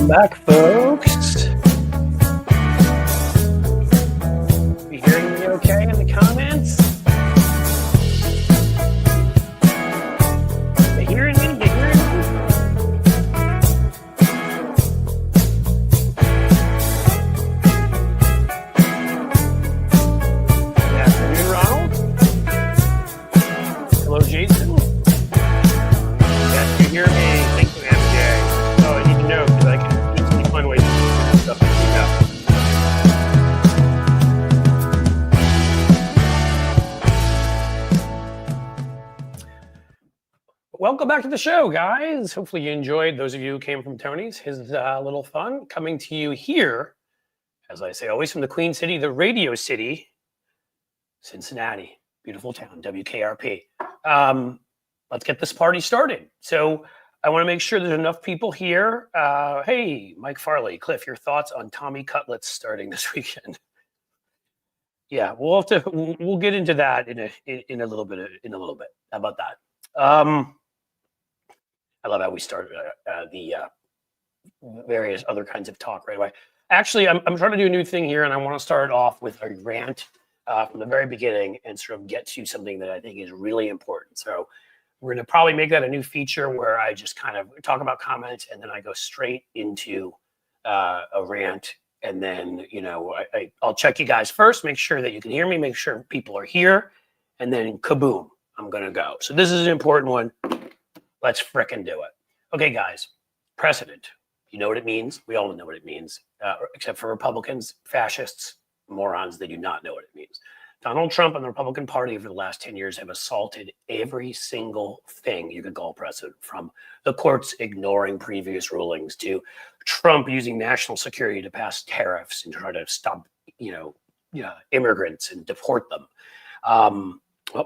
Welcome back, folks. You hearing me okay in the comments? You hearing me? You hearing me? Good afternoon, Ronald. Hello, Jason. Yes, you hear me? Thank you, MJ. Oh, I need to know because I can easily find ways to do stuff and speak up. Welcome back to the show, guys. Hopefully you enjoyed, those of you who came from Tony's, his little fun, coming to you here, as I say, always from the Queen City, the Radio City, Cincinnati, beautiful town, WKRP. Let's get this party started. So I want to make sure there's enough people here. Hey, Mike Farley, Cliff, your thoughts on Tommy Cutlets starting this weekend? Yeah, we'll have to. We'll get into that in a little bit. How about that? I love how we started the various other kinds of talk right away. Actually, I'm trying to do a new thing here, and I want to start off with a rant from the very beginning and sort of get to something that I think is really important. So we're going to probably make that a new feature where I just kind of talk about comments and then I go straight into a rant. And then, you know, I'll check you guys first, make sure that you can hear me, make sure people are here, and then kaboom, I'm going to go. So this is an important one. Let's frickin' do it. Okay, guys, precedent. You know what it means? We all know what it means, except for Republicans, fascists, morons. They do not know what it means. Donald Trump and the Republican Party over the last 10 years have assaulted every single thing you could call precedent, from the courts ignoring previous rulings to Trump using national security to pass tariffs and try to stop, immigrants and deport them.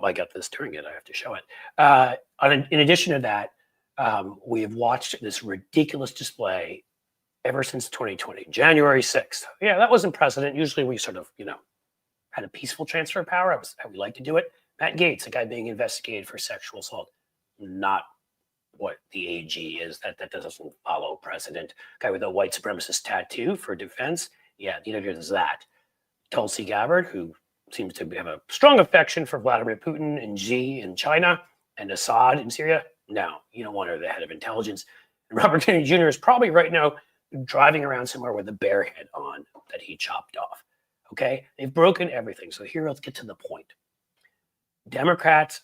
I got this during it. I have to show it. In addition to that, we have watched this ridiculous display ever since 2020, January 6th. Yeah, that wasn't precedent. Usually we sort of, had a peaceful transfer of power. That was how we like to do it. Matt Gaetz, a guy being investigated for sexual assault, not what the AG is. That doesn't follow precedent. Guy with a white supremacist tattoo for defense. Yeah, neither does that. Tulsi Gabbard, who seems to have a strong affection for Vladimir Putin and Xi in China and Assad in Syria. No, you don't want her the head of intelligence. And Robert Kennedy Jr. is probably right now driving around somewhere with a bear head on that he chopped off. Okay, they've broken everything. So here, let's get to the point. Democrats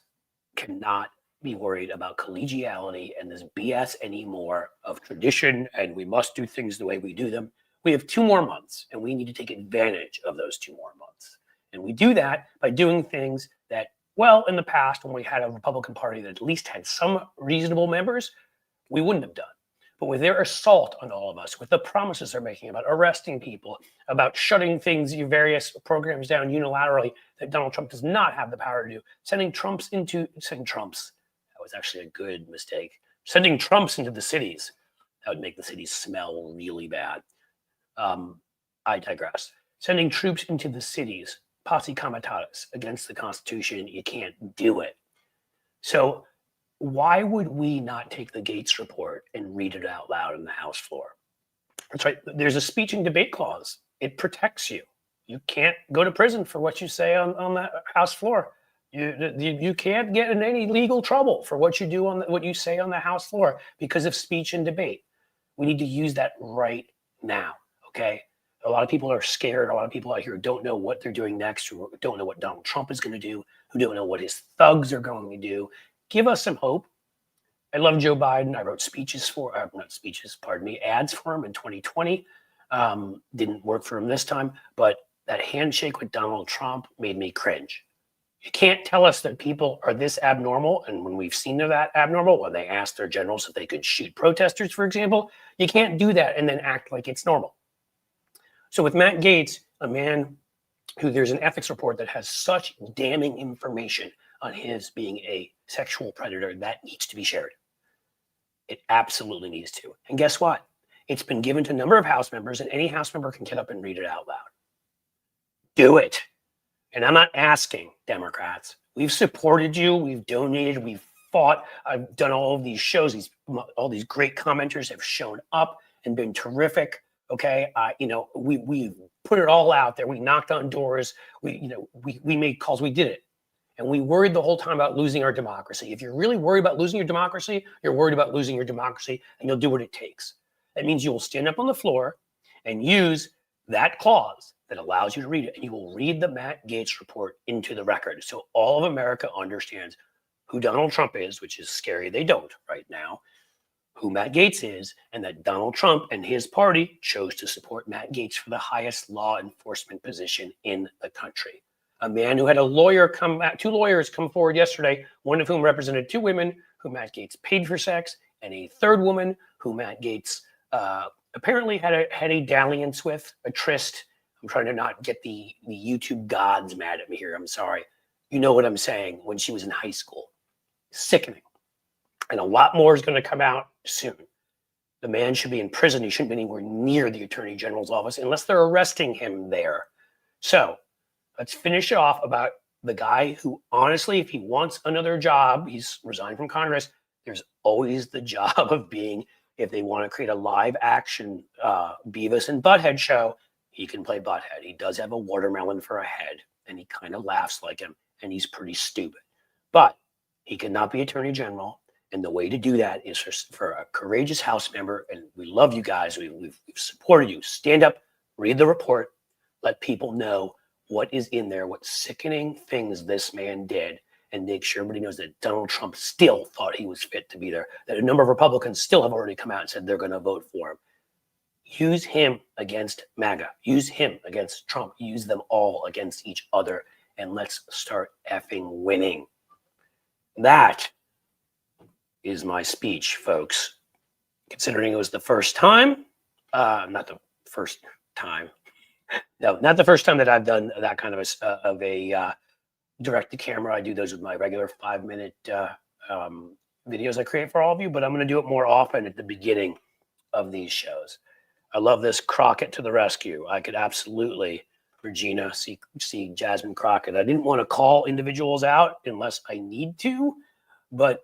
cannot be worried about collegiality and this BS anymore of tradition, and we must do things the way we do them. We have 2 more months, and we need to take advantage of those 2 more months. And we do that by doing things that, well, in the past, when we had a Republican Party that at least had some reasonable members, we wouldn't have done. But with their assault on all of us, with the promises they're making about arresting people, about shutting various programs down unilaterally that Donald Trump does not have the power to do, sending Trumps, that was actually a good mistake, sending Trumps into the cities, that would make the cities smell really bad. I digress. Sending troops into the cities, posse comitatus, against the Constitution, you can't do it. So why would we not take the Gaetz report and read it out loud on the House floor? That's right. There's a speech and debate clause. It protects you. You can't go to prison for what you say on the House floor. You can't get in any legal trouble for what you do what you say on the House floor because of speech and debate. We need to use that right now. Okay. A lot of people are scared. A lot of people out here don't know what they're doing next, who don't know what Donald Trump is going to do, who don't know what his thugs are going to do. Give us some hope. I love Joe Biden. I wrote ads for him in 2020. Didn't work for him this time, but that handshake with Donald Trump made me cringe. You can't tell us that people are this abnormal. And when we've seen they're that abnormal, when they asked their generals if they could shoot protesters, for example, you can't do that and then act like it's normal. So with Matt Gaetz, a man who there's an ethics report that has such damning information on his being a sexual predator, that needs to be shared. It absolutely needs to. And guess what? It's been given to a number of House members, and any House member can get up and read it out loud. Do it. And I'm not asking Democrats. We've supported you. We've donated. We've fought. I've done all of these shows. All these great commenters have shown up and been terrific. Okay, we put it all out there. We knocked on doors. We made calls. We did it, and we worried the whole time about losing our democracy. If you're really worried about losing your democracy, you're worried about losing your democracy, and you'll do what it takes. That means you will stand up on the floor and use that clause that allows you to read it, and you will read the Matt Gaetz report into the record, so all of America understands who Donald Trump is, which is scary. They don't right now. Who Matt Gaetz is, and that Donald Trump and his party chose to support Matt Gaetz for the highest law enforcement position in the country. A man who had two lawyers come forward yesterday, one of whom represented two women who Matt Gaetz paid for sex, and a third woman who Matt Gaetz apparently had a dalliance with, a tryst. I'm trying to not get the YouTube gods mad at me here. I'm sorry. You know what I'm saying, when she was in high school. Sickening. And a lot more is going to come out soon. The man should be in prison. He shouldn't be anywhere near the Attorney General's office unless they're arresting him there. So let's finish it off about the guy who, honestly, if he wants another job, he's resigned from Congress. There's always the job of being, if they want to create a live action Beavis and Butthead show, he can play Butthead. He does have a watermelon for a head, and he kind of laughs like him, and he's pretty stupid. But he cannot be Attorney General. And the way to do that is for a courageous House member, and we love you guys. We've supported you. Stand up, read the report, let people know what is in there, what sickening things this man did, and make sure everybody knows that Donald Trump still thought he was fit to be there, that a number of Republicans still have already come out and said they're going to vote for him. Use him against MAGA. Use him against Trump. Use them all against each other, and let's start effing winning. That is my speech, folks. Considering it was the first time, not the first time. No, not the first time that I've done that kind of a direct to camera. I do those with my regular 5-minute videos I create for all of you, but I'm going to do it more often at the beginning of these shows. I love this Crockett to the rescue. I could absolutely, Regina, see Jasmine Crockett. I didn't want to call individuals out unless I need to, but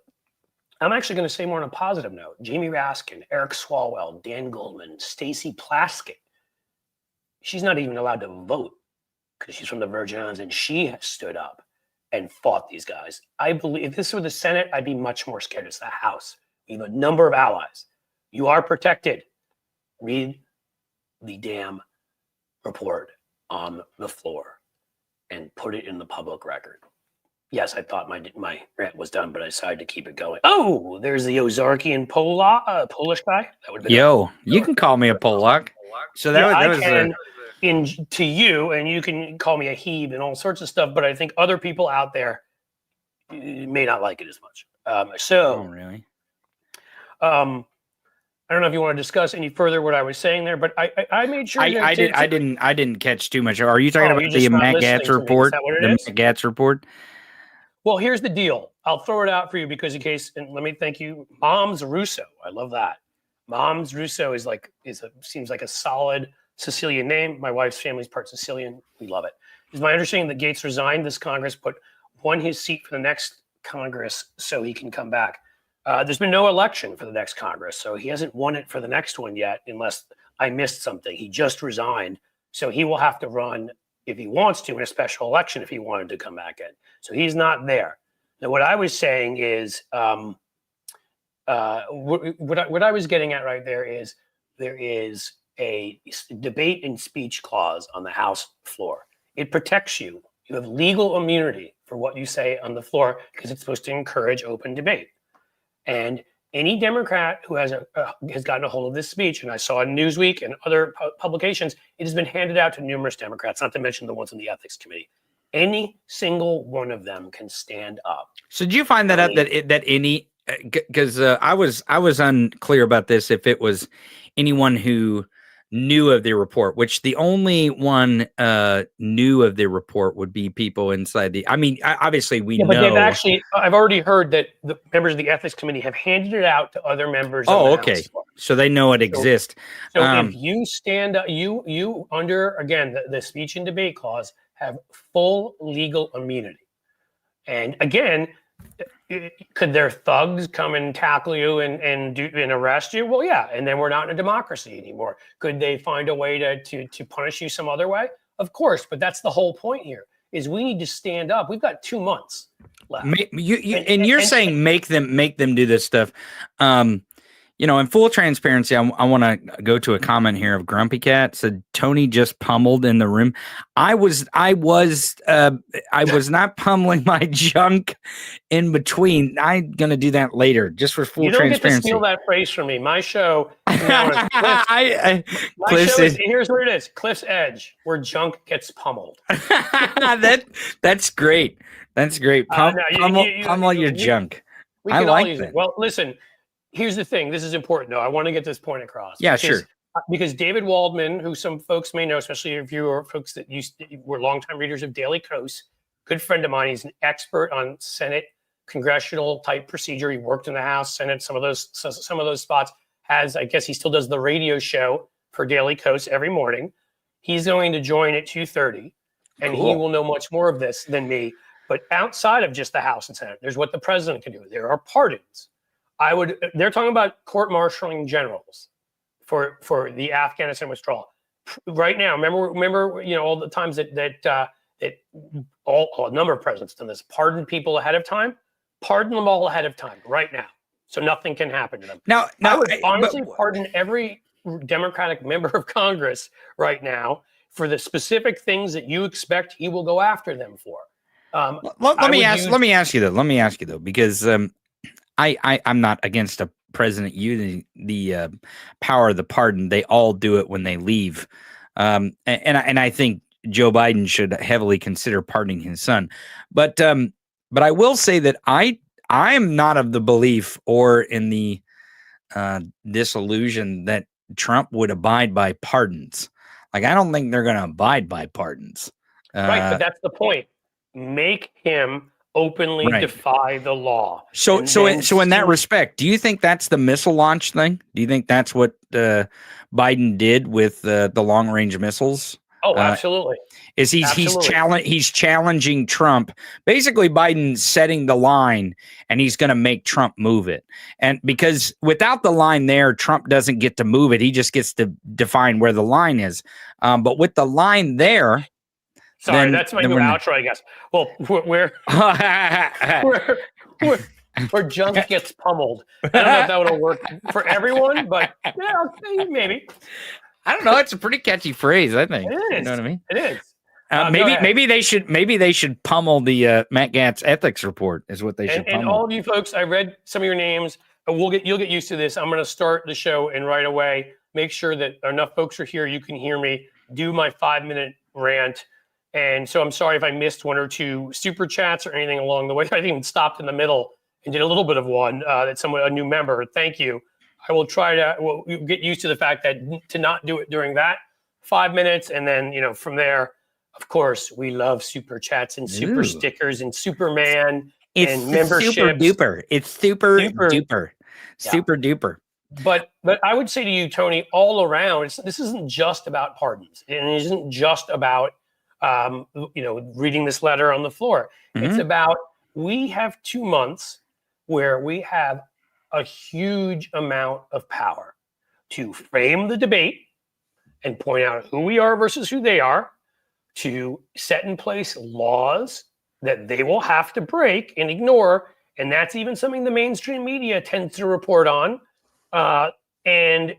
I'm actually going to say more on a positive note. Jamie Raskin, Eric Swalwell, Dan Goldman, Stacey Plaskett. She's not even allowed to vote because she's from the Virgin Islands, and she has stood up and fought these guys. I believe if this were the Senate, I'd be much more scared. It's the House. We have a number of allies. You are protected. Read the damn report on the floor and put it in the public record. Yes, I thought my rant was done, but I decided to keep it going. Oh, there's the Ozarkian Polish guy. That would be you can call me a Polak. So that was to you, and you can call me a Hebe and all sorts of stuff. But I think other people out there may not like it as much. Oh, really? I don't know if you want to discuss any further what I was saying there, but I made sure I didn't catch too much. Are you talking about the Matt Gaetz report? The Matt Gaetz report? Well, here's the deal. I'll throw it out for you because in case, and let me thank you, Moms Russo. I love that. Moms Russo seems like a solid Sicilian name. My wife's family's part Sicilian. We love it. It's my understanding that Gaetz resigned this Congress, but won his seat for the next Congress so he can come back. There's been no election for the next Congress, so he hasn't won it for the next one yet, unless I missed something. He just resigned, so he will have to run if he wants to in a special election if he wanted to come back in. So he's not there. Now, what I was saying is, what I was getting at right there is a debate and speech clause on the House floor. It protects you. You have legal immunity for what you say on the floor because it's supposed to encourage open debate. And any Democrat who has gotten a hold of this speech, and I saw in Newsweek and other publications, it has been handed out to numerous Democrats, not to mention the ones in the Ethics Committee. Any single one of them can stand up. So did you find that out that any, because I was unclear about this, if it was anyone who knew of the report, which the only one knew of the report would be people inside the, I mean, obviously we know. But they've actually, I've already heard that the members of the Ethics Committee have handed it out to other members. Oh, okay. So they know it exists. So if you stand up, you under, again, the speech and debate clause have full legal immunity. And again, Could their thugs come and tackle you and arrest you? Well, yeah, and then we're not in a democracy anymore. Could they find a way to punish you some other way? Of course, but that's the whole point here. Is we need to stand up. We've got 2 months left. You're saying make them do this stuff. In full transparency, I want to go to a comment here of Grumpy Cat said Tony just pummeled in the room. I was not pummeling my junk in between. I'm gonna do that later, just for full transparency. You don't get to steal that phrase from me. My show. My show is, here's where it is. Cliff's Edge, where junk gets pummeled. That's great. That's great. Pummel your junk. I like that. Well, listen. Here's the thing. This is important, though. I want to get this point across. Yeah, sure. Because David Waldman, who some folks may know, especially if you are folks that were longtime readers of Daily Kos, good friend of mine. He's an expert on Senate congressional type procedure. He worked in the House, Senate, some of those spots. I guess he still does the radio show for Daily Kos every morning. He's going to join at 2:30, and He will know much more of this than me. But outside of just the House and Senate, there's what the president can do. There are pardons. They're talking about court-martialing generals for the Afghanistan withdrawal right now. Remember, all the times that a number of presidents done this. Pardon people ahead of time. Pardon them all ahead of time right now, so nothing can happen to them. Now I would honestly pardon every Democratic member of Congress right now for the specific things that you expect he will go after them for. Let me ask you though, because I'm not against a president using the power of the pardon. They all do it when they leave, and I think Joe Biden should heavily consider pardoning his son. But I will say that I am not of the belief or in the disillusion that Trump would abide by pardons. Like, I don't think they're going to abide by pardons. Right, but that's the point. Make him openly defy the law. So in that respect, do you think that's the missile launch thing? Do you think that's what Biden did with the long range missiles? Oh, absolutely. He's challenging Trump. Basically, Biden's setting the line, and he's going to make Trump move it. And because without the line there, Trump doesn't get to move it. He just gets to define where the line is. But with the line there. Sorry, that's my new outro, I guess. Well, where junk gets pummeled. I don't know if that would work for everyone, but yeah, maybe. I don't know. It's a pretty catchy phrase, I think. It is. You know what I mean? It is. Maybe they should pummel the Matt Gaetz ethics report. Is what they should. And all of you folks, I read some of your names. You'll get used to this. I'm going to start the show, and right away, make sure that enough folks are here. You can hear me do my 5-minute rant. And so I'm sorry if I missed one or two super chats or anything along the way. I even stopped in the middle and did a little bit of one a new member. Thank you. I will try to get used to the fact that to not do it during that 5 minutes. And then, from there, of course, we love super chats and super stickers and Superman and memberships. Super duper. It's super duper. Yeah. Super duper. But I would say to you, Tony, all around, this isn't just about pardons. And it isn't just about reading this letter on the floor. Mm-hmm. It's about, we have 2 months where we have a huge amount of power to frame the debate and point out who we are versus who they are, to set in place laws that they will have to break and ignore. And that's even something the mainstream media tends to report on, and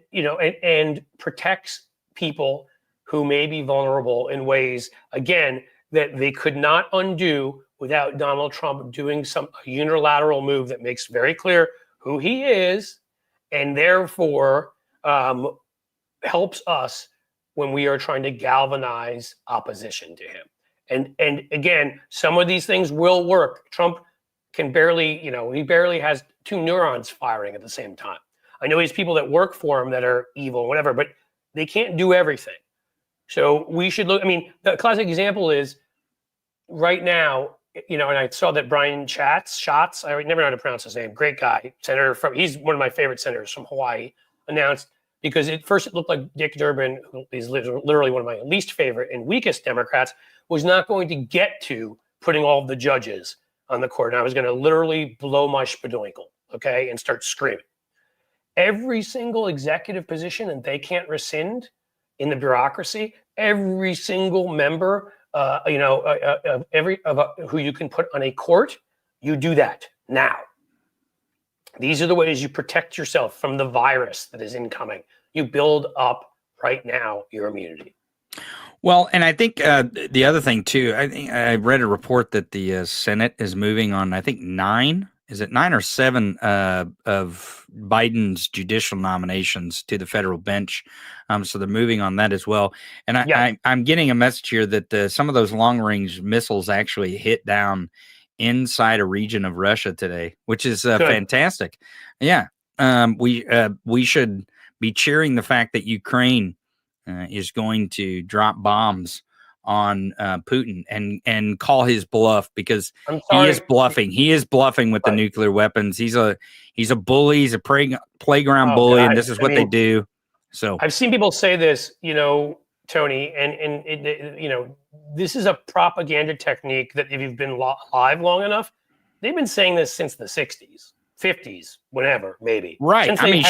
protects people who may be vulnerable in ways, again, that they could not undo without Donald Trump doing a unilateral move that makes very clear who he is, and therefore helps us when we are trying to galvanize opposition to him. And again, some of these things will work. Trump can barely, he barely has 2 neurons firing at the same time. I know he has people that work for him that are evil, whatever, but they can't do everything. So we should look. I mean, the classic example is right now, and I saw that Brian Schatz, I never know how to pronounce his name, great guy, senator he's one of my favorite senators from Hawaii, announced, because at first it looked like Dick Durbin, who is literally one of my least favorite and weakest Democrats, was not going to get to putting all of the judges on the court, and I was going to literally blow my spadoinkle, okay, and start screaming. Every single executive position, and they can't rescind in the bureaucracy, every single member, who you can put on a court, you do that now. These are the ways you protect yourself from the virus that is incoming. You build up right now your immunity. Well, and I think the other thing too, I read a report that the Senate is moving on, I think 9 or 7 of Biden's judicial nominations to the federal bench. So they're moving on that as well. And I'm getting a message here that some of those long range missiles actually hit down inside a region of Russia today, which is fantastic. Yeah. We should be cheering the fact that Ukraine is going to drop bombs on Putin and call his bluff, because he is bluffing. He is bluffing with the nuclear weapons. He's a bully. He's a playground bully, and this is what they do. So I've seen people say this, Tony, and this is a propaganda technique that if you've been alive long enough, they've been saying this since the 60s. 50s, whenever, maybe. Right. We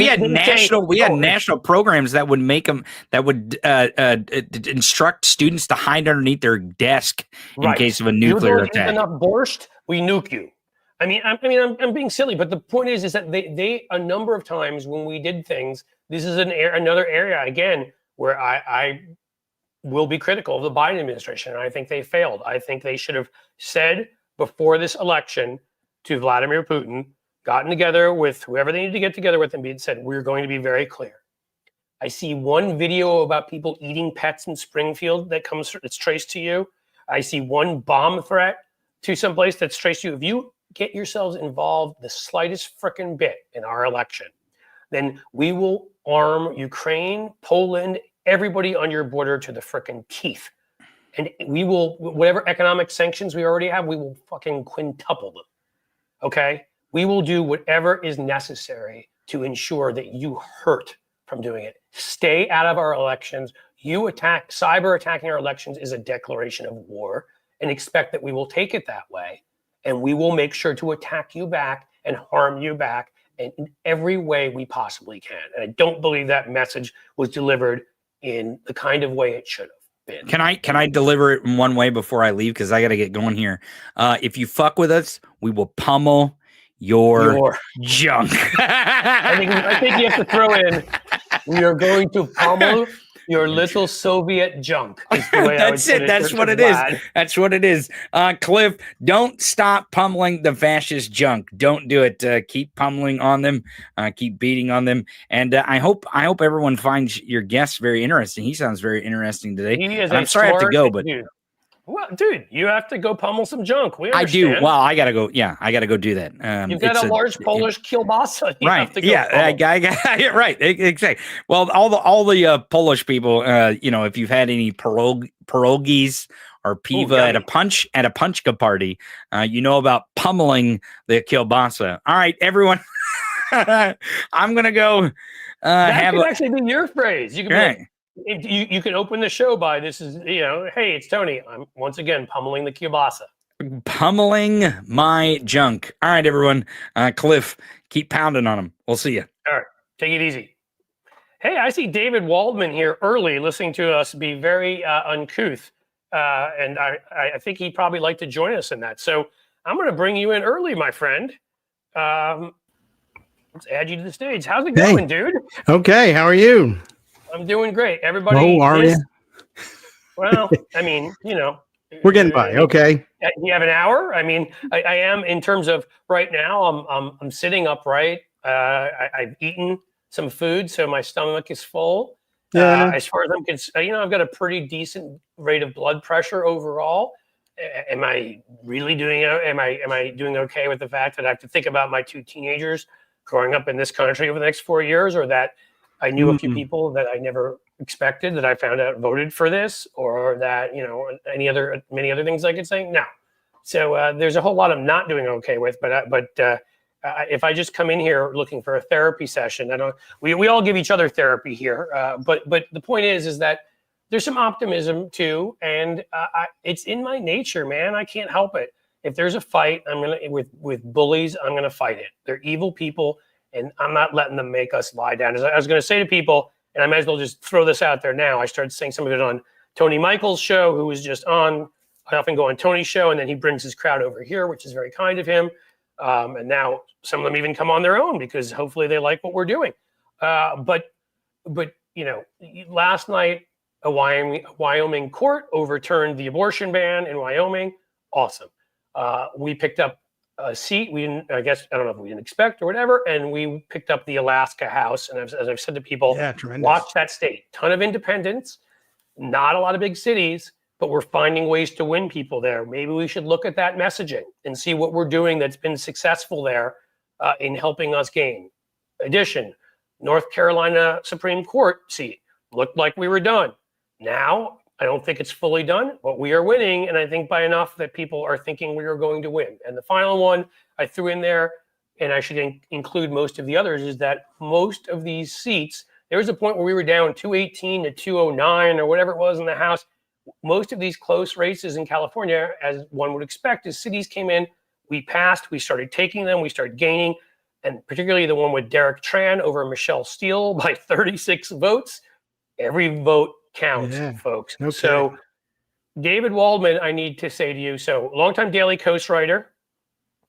had national programs that would make them, that would instruct students to hide underneath their desk in case of a nuclear attack. Enough borscht, we nuke you. I'm being silly, but the point is that they a number of times when we did things, this is another area again where I will be critical of the Biden administration, and I think they failed. I think they should have said before this election to Vladimir Putin, gotten together with whoever they need to get together with, and said, we're going to be very clear. I see one video about people eating pets in Springfield it's traced to you. I see one bomb threat to someplace that's traced to you. If you get yourselves involved the slightest frickin' bit in our election, then we will arm Ukraine, Poland, everybody on your border to the frickin' teeth. And we will, whatever economic sanctions we already have, we will fucking quintuple them. Okay, we will do whatever is necessary to ensure that you hurt from doing it. Stay out of our elections. Cyber attacking our elections is a declaration of war, and expect that we will take it that way. And we will make sure to attack you back and harm you back in every way we possibly can. And I don't believe that message was delivered in the kind of way it should have been. Can I deliver it in one way before I leave? Because I got to get going here. If you fuck with us, we will pummel your junk. I think you have to throw in, we are going to pummel your little Soviet junk. Is the way That's it. That's what it is. That's what it is. Cliff, don't stop pummeling the fascist junk. Don't do it. Keep pummeling on them. Keep beating on them. And I hope everyone finds your guest very interesting. He sounds very interesting today. I'm sorry I have to go, but. Well, dude, you have to go pummel some junk. I do. Well, I gotta go. Yeah, I gotta go do that. You've got a large Polish kielbasa. Right. Right. Exactly. Well, all the Polish people, if you've had any pierogies or piva at a punchka party, you know about pummeling the kielbasa. All right, everyone. I'm gonna go. That could actually be your phrase. You can be you can open the show by this is, hey, it's Tony. I'm once again pummeling the kielbasa. Pummeling my junk. All right, everyone. Cliff, keep pounding on him. We'll see you. All right. Take it easy. Hey, I see David Waldman here early listening to us be very uncouth. And I think he'd probably like to join us in that. So I'm going to bring you in early, my friend. Let's add you to the stage. How's it going, dude? Okay. How are you? I'm doing great. Everybody. Oh, are you? Well, we're getting by. Okay. You have an hour. I am in terms of right now. I'm sitting upright. I've eaten some food, so my stomach is full. Yeah. As far as I'm concerned, I've got a pretty decent rate of blood pressure overall. Am I really doing? Am I doing okay with the fact that I have to think about my 2 teenagers growing up in this country over the next 4 years, or that I knew a few people that I never expected that I found out voted for this, or that, many other things I could say? No. So there's a whole lot I'm not doing okay with, but if I just come in here looking for a therapy session, we all give each other therapy here. But the point is that there's some optimism too. And it's in my nature, man. I can't help it. if there's a fight, I'm gonna with bullies, I'm gonna fight it. They're evil people, and I'm not letting them make us lie down. As I was gonna say to people, and I might as well just throw this out there now. I started saying some of it on Tony Michael's show, who was just on. I often go on Tony's show, and then he brings his crowd over here, which is very kind of him. And now some of them even come on their own because hopefully they like what we're doing. But you know, last night a Wyoming court overturned the abortion ban in Wyoming. Awesome. We picked up a seat. We didn't. I guess I don't know if we didn't expect or whatever. And we picked up the Alaska House. And as I've said to people, watch that state. Ton of independents. Not a lot of big cities, but we're finding ways to win people there. Maybe we should look at that messaging and see what we're doing that's been successful there in helping us gain. Addition, North Carolina Supreme Court seat looked like we were done. Now, I don't think it's fully done, but we are winning, and I think by enough that people are thinking we are going to win. And the final one I threw in there, and I should include most of the others, is that most of these seats, there was a point where we were down 218 to 209 or whatever it was in the House. Most of these close races in California, as one would expect, as cities came in, we passed, we started taking them, we started gaining, and particularly the one with Derek Tran over Michelle Steele by 36 votes. Every vote counts, folks. Okay. So David Waldman, I need to say to you, so longtime Daily Coast writer.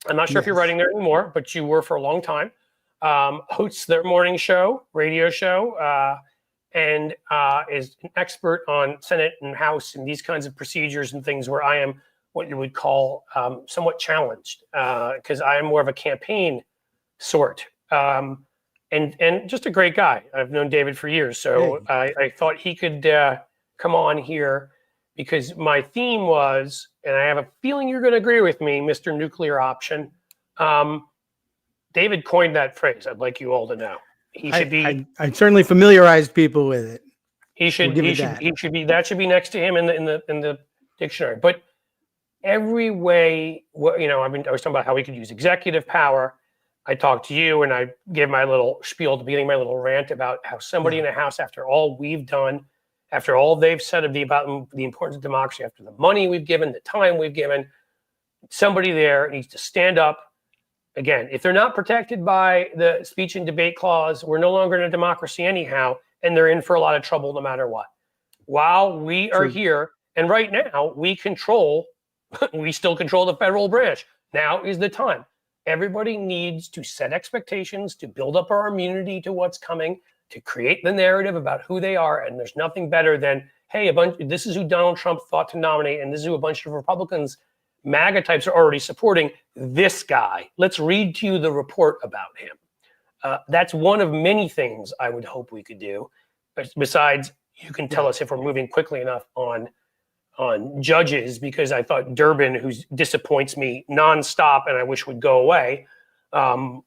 I'm not sure if you're writing there anymore, but you were for a long time. Hosts their morning show, radio show, and is an expert on Senate and House and these kinds of procedures and things where I am what you would call somewhat challenged because I am more of a campaign sort. And just a great guy. I've known David for years. So I thought he could come on here because my theme was, and I have a feeling you're going to agree with me, Mr. Nuclear Option. David coined that phrase. I'd like you all to know. He should be. I certainly familiarized people with it. He should. He should be. That should be next to him in the dictionary. But every way, you know, I was talking about how we could use executive power. I talked to you, and I gave my little spiel at the beginning, my little rant about how somebody in the House, after all we've done, after all they've said about the importance of democracy, after the money we've given, the time we've given, somebody there needs to stand up. Again, if they're not protected by the speech and debate clause, we're no longer in a democracy anyhow, and they're in for a lot of trouble no matter what. While we are here, and right now we still control the federal branch. Now is the time. Everybody needs to set expectations, to build up our immunity to what's coming, to create the narrative about who they are. And there's nothing better than, hey, this is who Donald Trump thought to nominate, and this is who a bunch of Republicans, MAGA types, are already supporting this guy. Let's read to you the report about him. That's one of many things I would hope we could do. Besides, you can tell us if we're moving quickly enough on judges, because I thought Durbin, who disappoints me nonstop and I wish would go away. In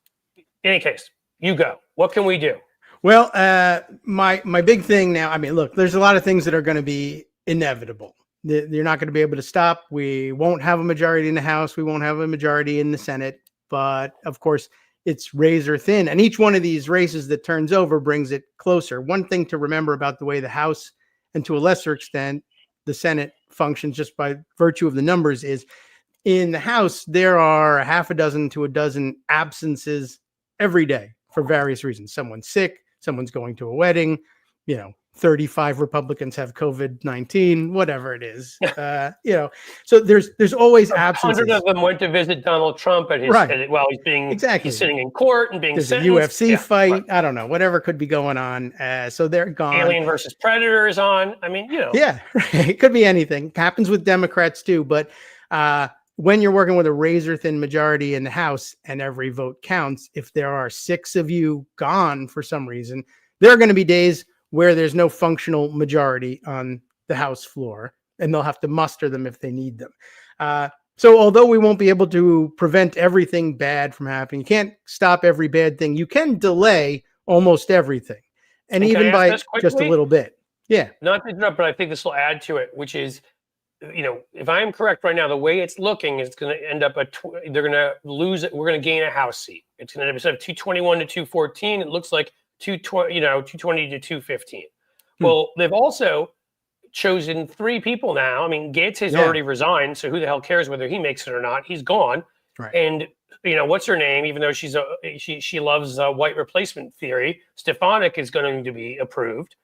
any case, you go. What can we do? Well, my big thing now, I mean, look, there's a lot of things that are going to be inevitable. You're not going to be able to stop. We won't have a majority in the House. We won't have a majority in the Senate. But of course, it's razor thin. And each one of these races that turns over brings it closer. One thing to remember about the way the House, and to a lesser extent, the Senate functions just by virtue of the numbers, is in the House, there are half a dozen to a dozen absences every day for various reasons. Someone's sick, someone's going to a wedding, 35 Republicans have COVID-19, whatever it is, so there's always absences. 100 of them went to visit Donald Trump at his, while he's being, he's sitting in court and being there's sentenced. A UFC fight. Right. I don't know, whatever could be going on. So they're gone. Alien versus Predator is on. I mean, Yeah, it could be anything. It happens with Democrats too. But when you're working with a razor thin majority in the House and every vote counts, if there are 6 of you gone for some reason, there are going to be days where there's no functional majority on the House floor, and they'll have to muster them if they need them. So although we won't be able to prevent everything bad from happening, you can't stop every bad thing. You can delay almost everything, and even by just a little bit. Yeah. Not to interrupt, but I think this will add to it, which is, if I am correct right now, the way it's looking is going to end up they're going to lose it. We're going to gain a House seat. It's going to end up instead of 221 to 214. It looks like 220 to 215. Well, they've also, chosen 3 people now. I mean, Gates has already resigned, so who the hell cares whether he makes it or not? He's gone. Right. And what's her name? Even though she loves white replacement theory, Stefanik is going to be approved.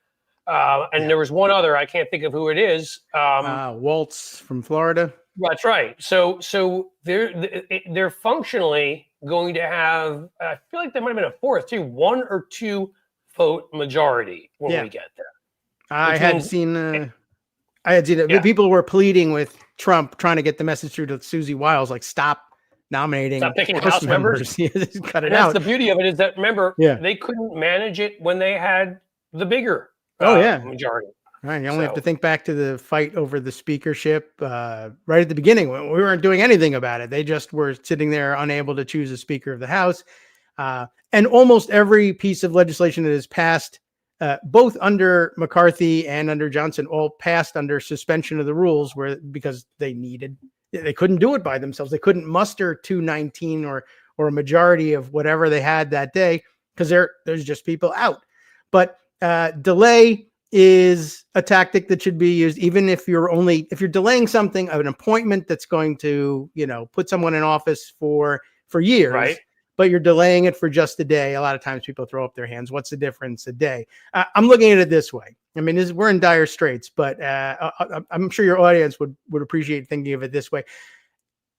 And there was one other, I can't think of who it is. Waltz from Florida. That's right. So they're functionally going to have. I feel like there might have been a fourth too, 1 or 2 vote majority when we get there. I had seen it. People were pleading with Trump, trying to get the message through to Susie Wiles, like stop nominating, stop picking House members. Cut it that's out. The beauty of it is that remember, they couldn't manage it when they had the bigger majority. Right. You only have to think back to the fight over the speakership right at the beginning when we weren't doing anything about it. They just were sitting there unable to choose a Speaker of the House. And almost every piece of legislation that is passed, both under McCarthy and under Johnson, all passed under suspension of the rules because they couldn't do it by themselves. They couldn't muster 219 or a majority of whatever they had that day because there's just people out. But delay is a tactic that should be used, even if you're delaying something of an appointment that's going to, put someone in office for years, right? But you're delaying it for just a day. A lot of times people throw up their hands. What's the difference a day? I'm looking at it this way. I mean, we're in dire straits, but I'm sure your audience would appreciate thinking of it this way.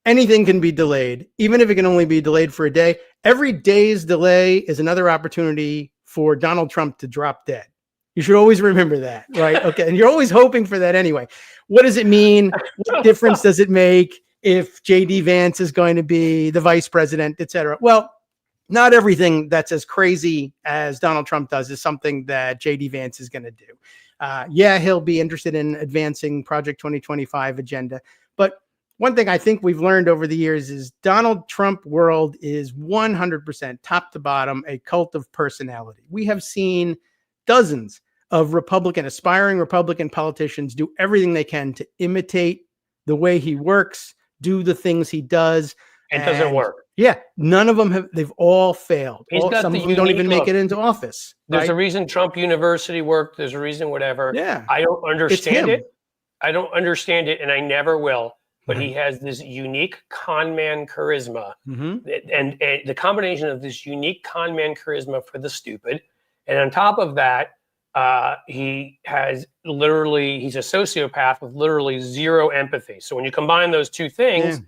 Anything can be delayed, even if it can only be delayed for a day. Every day's delay is another opportunity for Donald Trump to drop dead. You should always remember that, right? Okay. And you're always hoping for that anyway. What does it mean? What difference does it make if J.D. Vance is going to be the vice president, et cetera? Well, not everything that's as crazy as Donald Trump does is something that J.D. Vance is going to do. He'll be interested in advancing Project 2025 agenda. But one thing I think we've learned over the years is Donald Trump world is 100% top to bottom a cult of personality. We have seen dozens of aspiring Republican politicians do everything they can to imitate the way he works, do the things he does. It doesn't work. Yeah, none of them they've all failed. Some of them don't even make it into office. There's a reason Trump University worked. There's a reason whatever. Yeah. I don't understand it. I don't understand it, and I never will. But he has this unique con man charisma. And the combination of this unique con man charisma for the stupid. And on top of that, he's a sociopath with literally zero empathy. So when you combine those two things,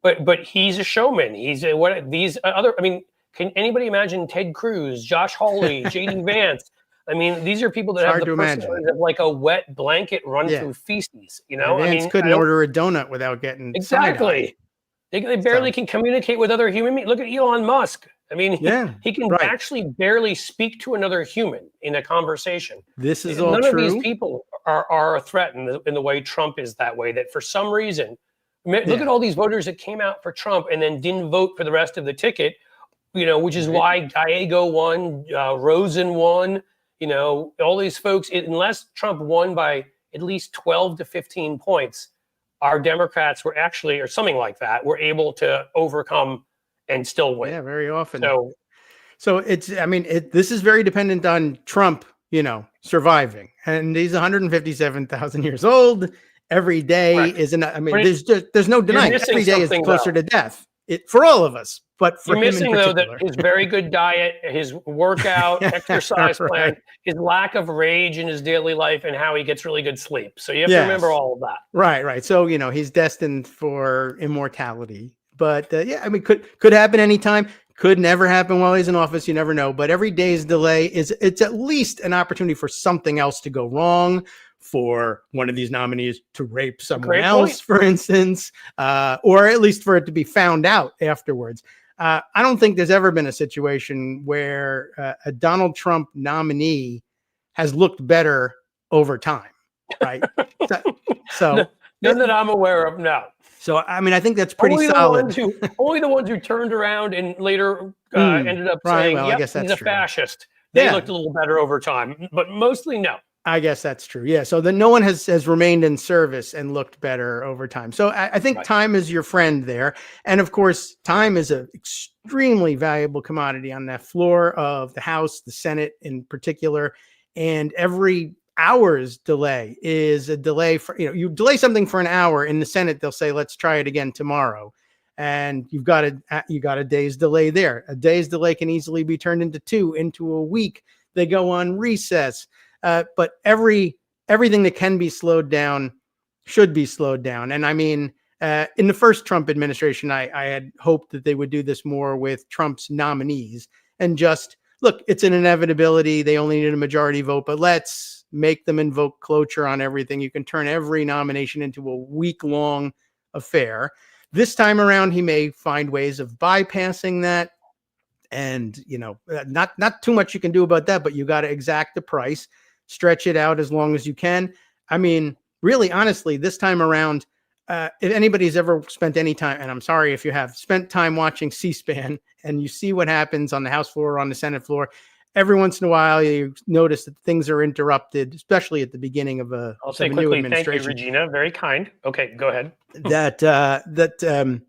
but he's a showman. Can anybody imagine Ted Cruz, Josh Hawley, J.D. Vance? I mean, these are people that have the personality of like a wet blanket run through feces. Vance couldn't order a donut without getting exactly. They barely can communicate with other human beings. Look at Elon Musk. I mean, he can actually barely speak to another human in a conversation. This is all None true. None of these people are a threat in the way Trump is that way, that for some reason, look at all these voters that came out for Trump and then didn't vote for the rest of the ticket, which is why Gallego won, Rosen won, all these folks, unless Trump won by at least 12 to 15 points, our Democrats were actually, or something like that, were able to overcome and still win. Yeah, very often. So this is very dependent on Trump, surviving. And he's 157,000 years old. Every day there's no denying every day is closer to death. For all of us, but for you're missing him in though that his very good diet, his workout, exercise plan, his lack of rage in his daily life, and how he gets really good sleep. So you have to remember all of that. Right. So he's destined for immortality. But could happen anytime. Could never happen while he's in office. You never know. But every day's delay it's at least an opportunity for something else to go wrong, for one of these nominees to rape someone else, for instance, or at least for it to be found out afterwards. I don't think there's ever been a situation where a Donald Trump nominee has looked better over time, right? so none that I'm aware of, no. So, I think that's pretty solid. Only the ones who turned around and later ended up saying, I guess that's he's a true. Fascist. They looked a little better over time, but mostly no. I guess that's true. Yeah. So no one has remained in service and looked better over time. So I think time is your friend there. And of course, time is an extremely valuable commodity on that floor of the House, the Senate in particular. And every hours delay is a delay for, you delay something for an hour in the Senate, they'll say, let's try it again tomorrow. And you got a day's delay there. A day's delay can easily be turned into a week. They go on recess. But everything that can be slowed down should be slowed down. And I mean, in the first Trump administration, I had hoped that they would do this more with Trump's nominees and just, look, it's an inevitability. They only need a majority vote, but let's make them invoke cloture on everything. You can turn every nomination into a week-long affair. This time around, he may find ways of bypassing that. And, not too much you can do about that, but you got to exact the price, stretch it out as long as you can. I mean, really, honestly, this time around, if anybody's ever spent any time, and I'm sorry if you have spent time watching C-SPAN and you see what happens on the House floor or on the Senate floor, every once in a while you notice that things are interrupted, especially at the beginning of a, I'll say of a quickly, new administration. thank you, Regina. Very kind. Okay, go ahead. That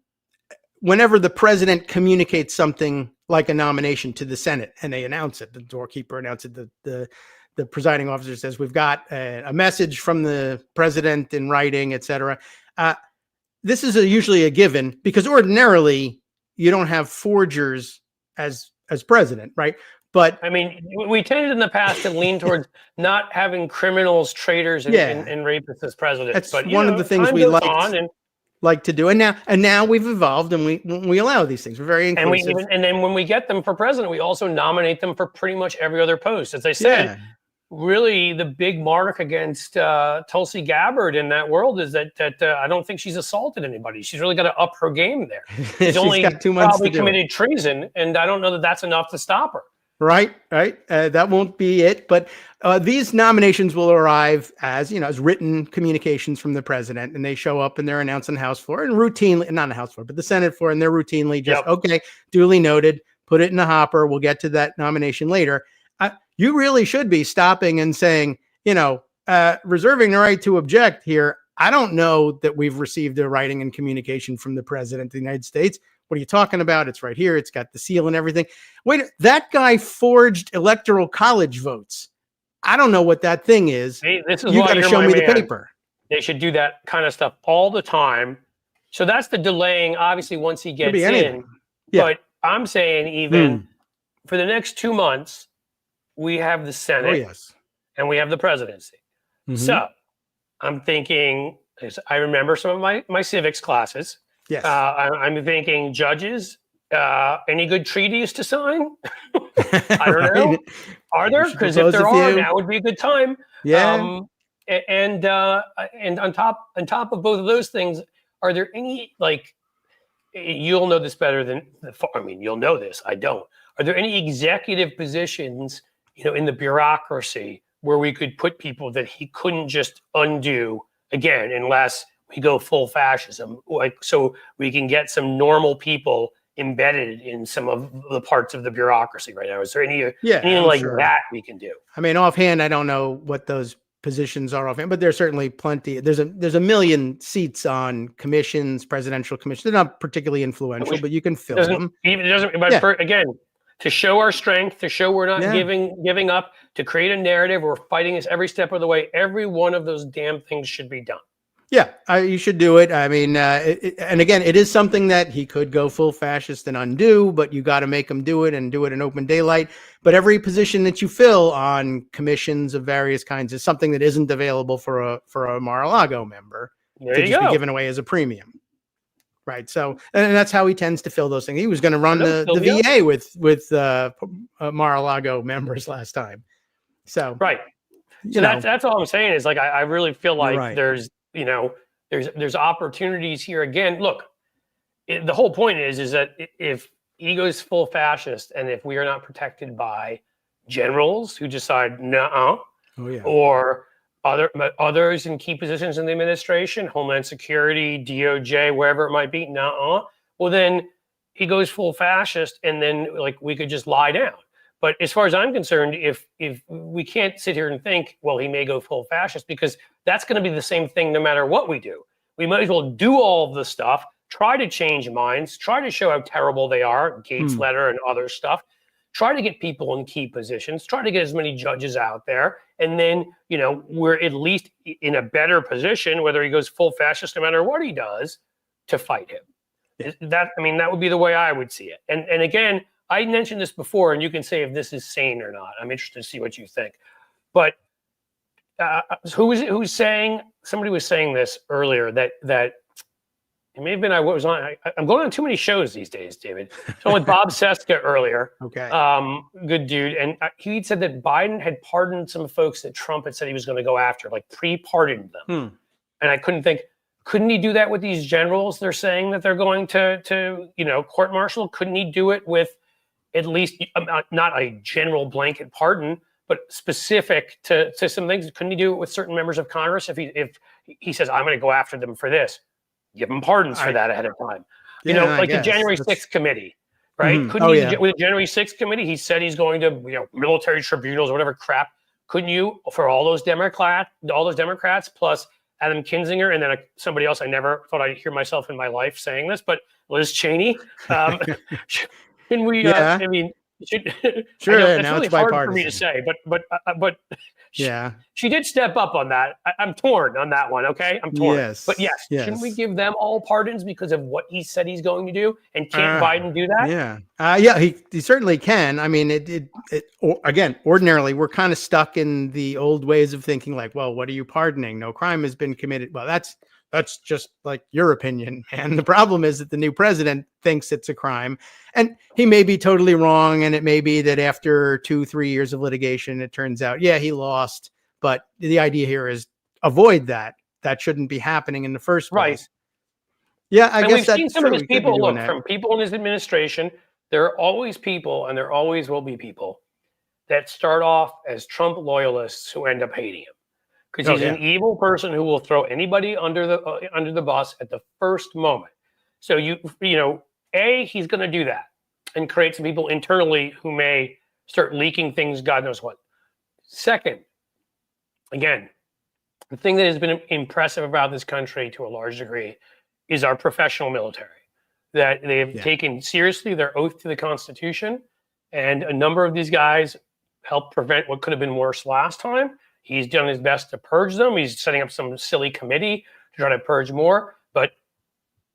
whenever the president communicates something like a nomination to the Senate and they announce it, the doorkeeper announces it, the presiding officer says, we've got a message from the president in writing, etc. This is usually a given because ordinarily you don't have forgers as president, right? But I mean, we tended in the past to lean towards not having criminals, traitors, and rapists as presidents. That's but one of the things we like to do. And now we've evolved and we allow these things. We're very inclusive. And then when we get them for president, we also nominate them for pretty much every other post. As I said, really the big mark against Tulsi Gabbard in that world is that I don't think she's assaulted anybody. She's really got to up her game there. She's only got 2 months probably to do committed treason, and I don't know that that's enough to stop her. Right. That won't be it. But these nominations will arrive as written communications from the president, and they show up and they're announced on the House floor and routinely, not the House floor, but the Senate floor, and they're routinely just, okay, duly noted, put it in the hopper. We'll get to that nomination later. You really should be stopping and saying, reserving the right to object here. I don't know that we've received a writing and communication from the president of the United States. What are you talking about? It's right here. It's got the seal and everything. Wait, that guy forged electoral college votes. I don't know what that thing is. This is you why got to you're show my me man. the paper. They should do that kind of stuff all the time. So that's the delaying, obviously, once he gets in. Yeah. But I'm saying even for the next 2 months, we have the Senate and we have the presidency. So I'm thinking, I remember some of my civics classes. Yes. I'm thinking judges, any good treaties to sign? I don't know. Are there? Because if there are, now would be a good time. Yeah. And on top of both of those things, are there any, you'll know this better than, you'll know this, I don't. Are there any executive positions, in the bureaucracy where we could put people that he couldn't just undo again, unless we go full fascism, so we can get some normal people embedded in some of the parts of the bureaucracy right now? Is there anything that we can do? I mean, offhand, I don't know what those positions are offhand, but there's certainly plenty. There's a million seats on commissions, presidential commissions. They're not particularly influential, but you can fill them. Again, to show our strength, to show we're not giving up, to create a narrative, we're fighting this every step of the way. Every one of those damn things should be done. Yeah, you should do it. I mean, and again, it is something that he could go full fascist and undo, but you got to make him do it and do it in open daylight. But every position that you fill on commissions of various kinds is something that isn't available for a Mar-a-Lago member to just be given away as a premium. Right. So, and that's how he tends to fill those things. He was going to run the VA with Mar-a-Lago members last time. So, right. So that's all I'm saying is I really feel like there's opportunities here. Again, look, the whole point is that if he goes full fascist and if we are not protected by generals who decide or others in key positions in the administration, Homeland Security, DOJ, wherever it might be, well, then he goes full fascist and then we could just lie down. But as far as I'm concerned, if we can't sit here and think, well, he may go full fascist, because that's going to be the same thing no matter what we do. We might as well do all of the stuff, try to change minds, try to show how terrible they are, Gates' letter and other stuff, try to get people in key positions, try to get as many judges out there, and then, you know, we're at least in a better position, whether he goes full fascist, no matter what he does, to fight him. That, I mean, that would be the way I would see it. And again, I mentioned this before, and you can say if this is sane or not. I'm interested to see what you think. But who's saying? Somebody was saying this earlier that it may have been I was on. I'm going on too many shows these days, David. So with Bob Seska earlier. Okay. Good dude, and he said that Biden had pardoned some folks that Trump had said he was going to go after, like pre-pardoned them. And I couldn't think. Couldn't he do that with these generals? They're saying that they're going to you know, court-martial. Couldn't he do it with at least not a general blanket pardon, but specific to some things? Couldn't he do it with certain members of Congress if he says, I'm going to go after them for this? Give them pardons for that ahead of time. You know, like the January 6th committee, right? Couldn't he, with the January 6th committee, he said he's going to, you know, military tribunals or whatever crap. Couldn't you, for all those Democrats plus Adam Kinzinger, and then somebody else I never thought I'd hear myself in my life saying this, but Liz Cheney. Can we? I mean, sure. It's really hard for me to say, but she did step up on that. I'm torn on that one. Okay, I'm torn. Yes, but yes, shouldn't we give them all pardons because of what he said he's going to do? And can't Biden do that? Yeah, he certainly can. I mean, again, ordinarily we're kind of stuck in the old ways of thinking, like, well, what are you pardoning? No crime has been committed. Well, that's just like your opinion. And the problem is that the new president thinks it's a crime, and he may be totally wrong. And it may be that after 2-3 years of litigation, it turns out, yeah, he lost. But the idea here is avoid that. That shouldn't be happening in the first place. Right. Yeah, I guess we've seen some of his people. Look, from people in his administration, there are always people, and there always will be people that start off as Trump loyalists who end up hating him. Because he's an evil person who will throw anybody under the bus at the first moment. So you know, he's going to do that and create some people internally who may start leaking things, God knows what. Second, again, the thing that has been impressive about this country to a large degree is our professional military. That they have taken seriously their oath to the Constitution, and a number of these guys helped prevent what could have been worse last time. He's done his best to purge them. He's setting up some silly committee to try to purge more. But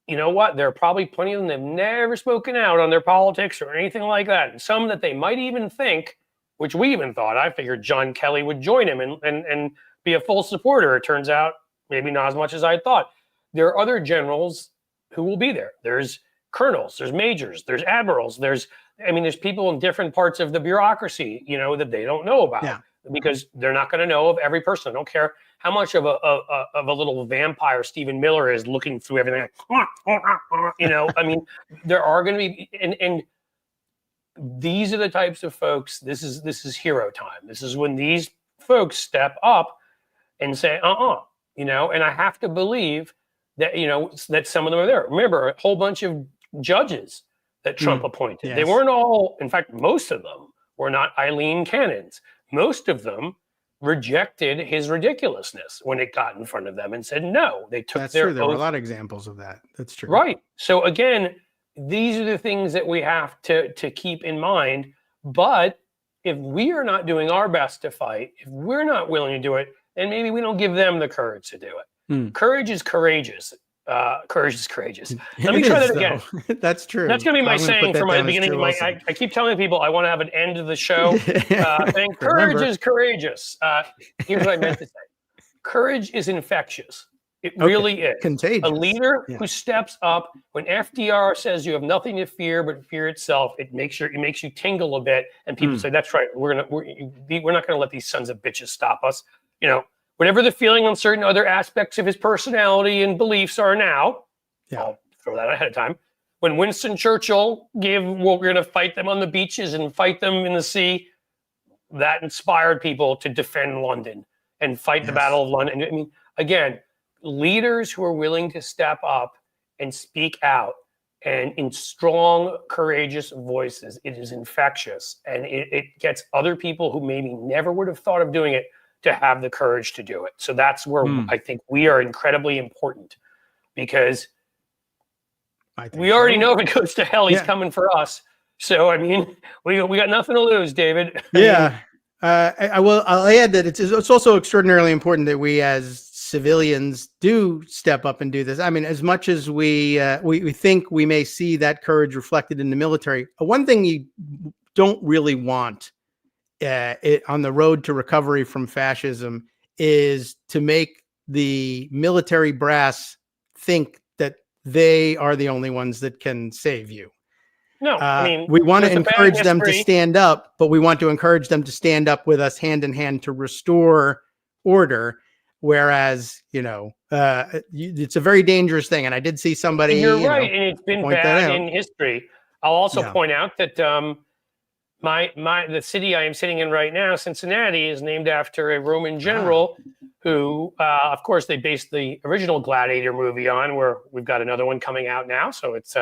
you know what? There are probably plenty of them that have never spoken out on their politics or anything like that. And some that they might even think, which we even thought, I figured John Kelly would join him and be a full supporter. It turns out maybe not as much as I thought. There are other generals who will be there. There's colonels, there's majors, there's admirals, there's people in different parts of the bureaucracy, you know, that they don't know about. Yeah. Because they're not going to know of every person. I don't care how much of a little vampire Stephen Miller is looking through everything. You know, I mean, there are going to be, and these are the types of folks. This is hero time. This is when these folks step up and say, you know. And I have to believe that, you know, that some of them are there. Remember, a whole bunch of judges that Trump appointed. Yes. They weren't all. In fact, most of them were not Eileen Cannons. Most of them rejected his ridiculousness when it got in front of them and said no. They took their oath. There were a lot of examples of that. That's true. Right. So again, these are the things that we have to keep in mind. But if we are not doing our best to fight, if we're not willing to do it, then maybe we don't give them the courage to do it. Courage is courageous. Courage is courageous. Let me try that again. That's true. That's going to be my saying for my beginning. I keep telling people I want to have an end of the show saying courage is courageous. Here's what I meant to say. Courage is infectious. It really is. Contagious. A leader who steps up when FDR says you have nothing to fear but fear itself. It makes you tingle a bit, and people say that's right. We're not going to let these sons of bitches stop us. You know. Whatever the feeling on certain other aspects of his personality and beliefs are now, I'll throw that ahead of time. When Winston Churchill we're going to fight them on the beaches and fight them in the sea, that inspired people to defend London and fight the Battle of London. I mean, again, leaders who are willing to step up and speak out and in strong, courageous voices, it is infectious. And it gets other people who maybe never would have thought of doing it to have the courage to do it. So that's where I think we are incredibly important, because we already know if it goes to hell, he's coming for us. So, I mean, we got nothing to lose, David. Yeah. I'll add that it's also extraordinarily important that we as civilians do step up and do this. I mean, as much as we think we may see that courage reflected in the military, one thing you don't really want on the road to recovery from fascism is to make the military brass think that they are the only ones that can save you. No, I mean, we want to there's a bad encourage them to history. stand up, but we want to encourage them to stand up with us hand in hand to restore order. Whereas, it's a very dangerous thing. And I did see somebody. You're right, and it's been point that bad out. in history. I'll also Yeah. point out that the city I am sitting in right now, Cincinnati, is named after a Roman general who, of course, they based the original Gladiator movie on, where we've got another one coming out now. So it's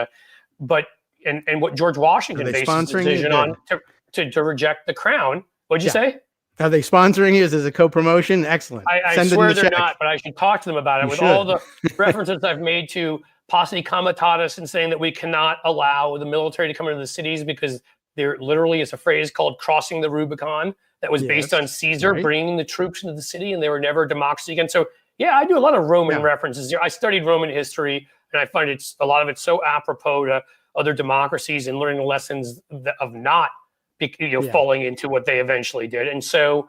and what George Washington based his decision on to reject the crown. What'd you say? Are they sponsoring you? Is this a co-promotion? Excellent. I swear they're not, but I should talk to them about it. With all the references I've made to posse comitatus and saying that we cannot allow the military to come into the cities because there literally is a phrase called crossing the Rubicon that was based on Caesar bringing the troops into the city, and they were never a democracy again. So yeah, I do a lot of Roman references. I studied Roman history, and I find a lot of it so apropos to other democracies and learning the lessons of not falling into what they eventually did. And so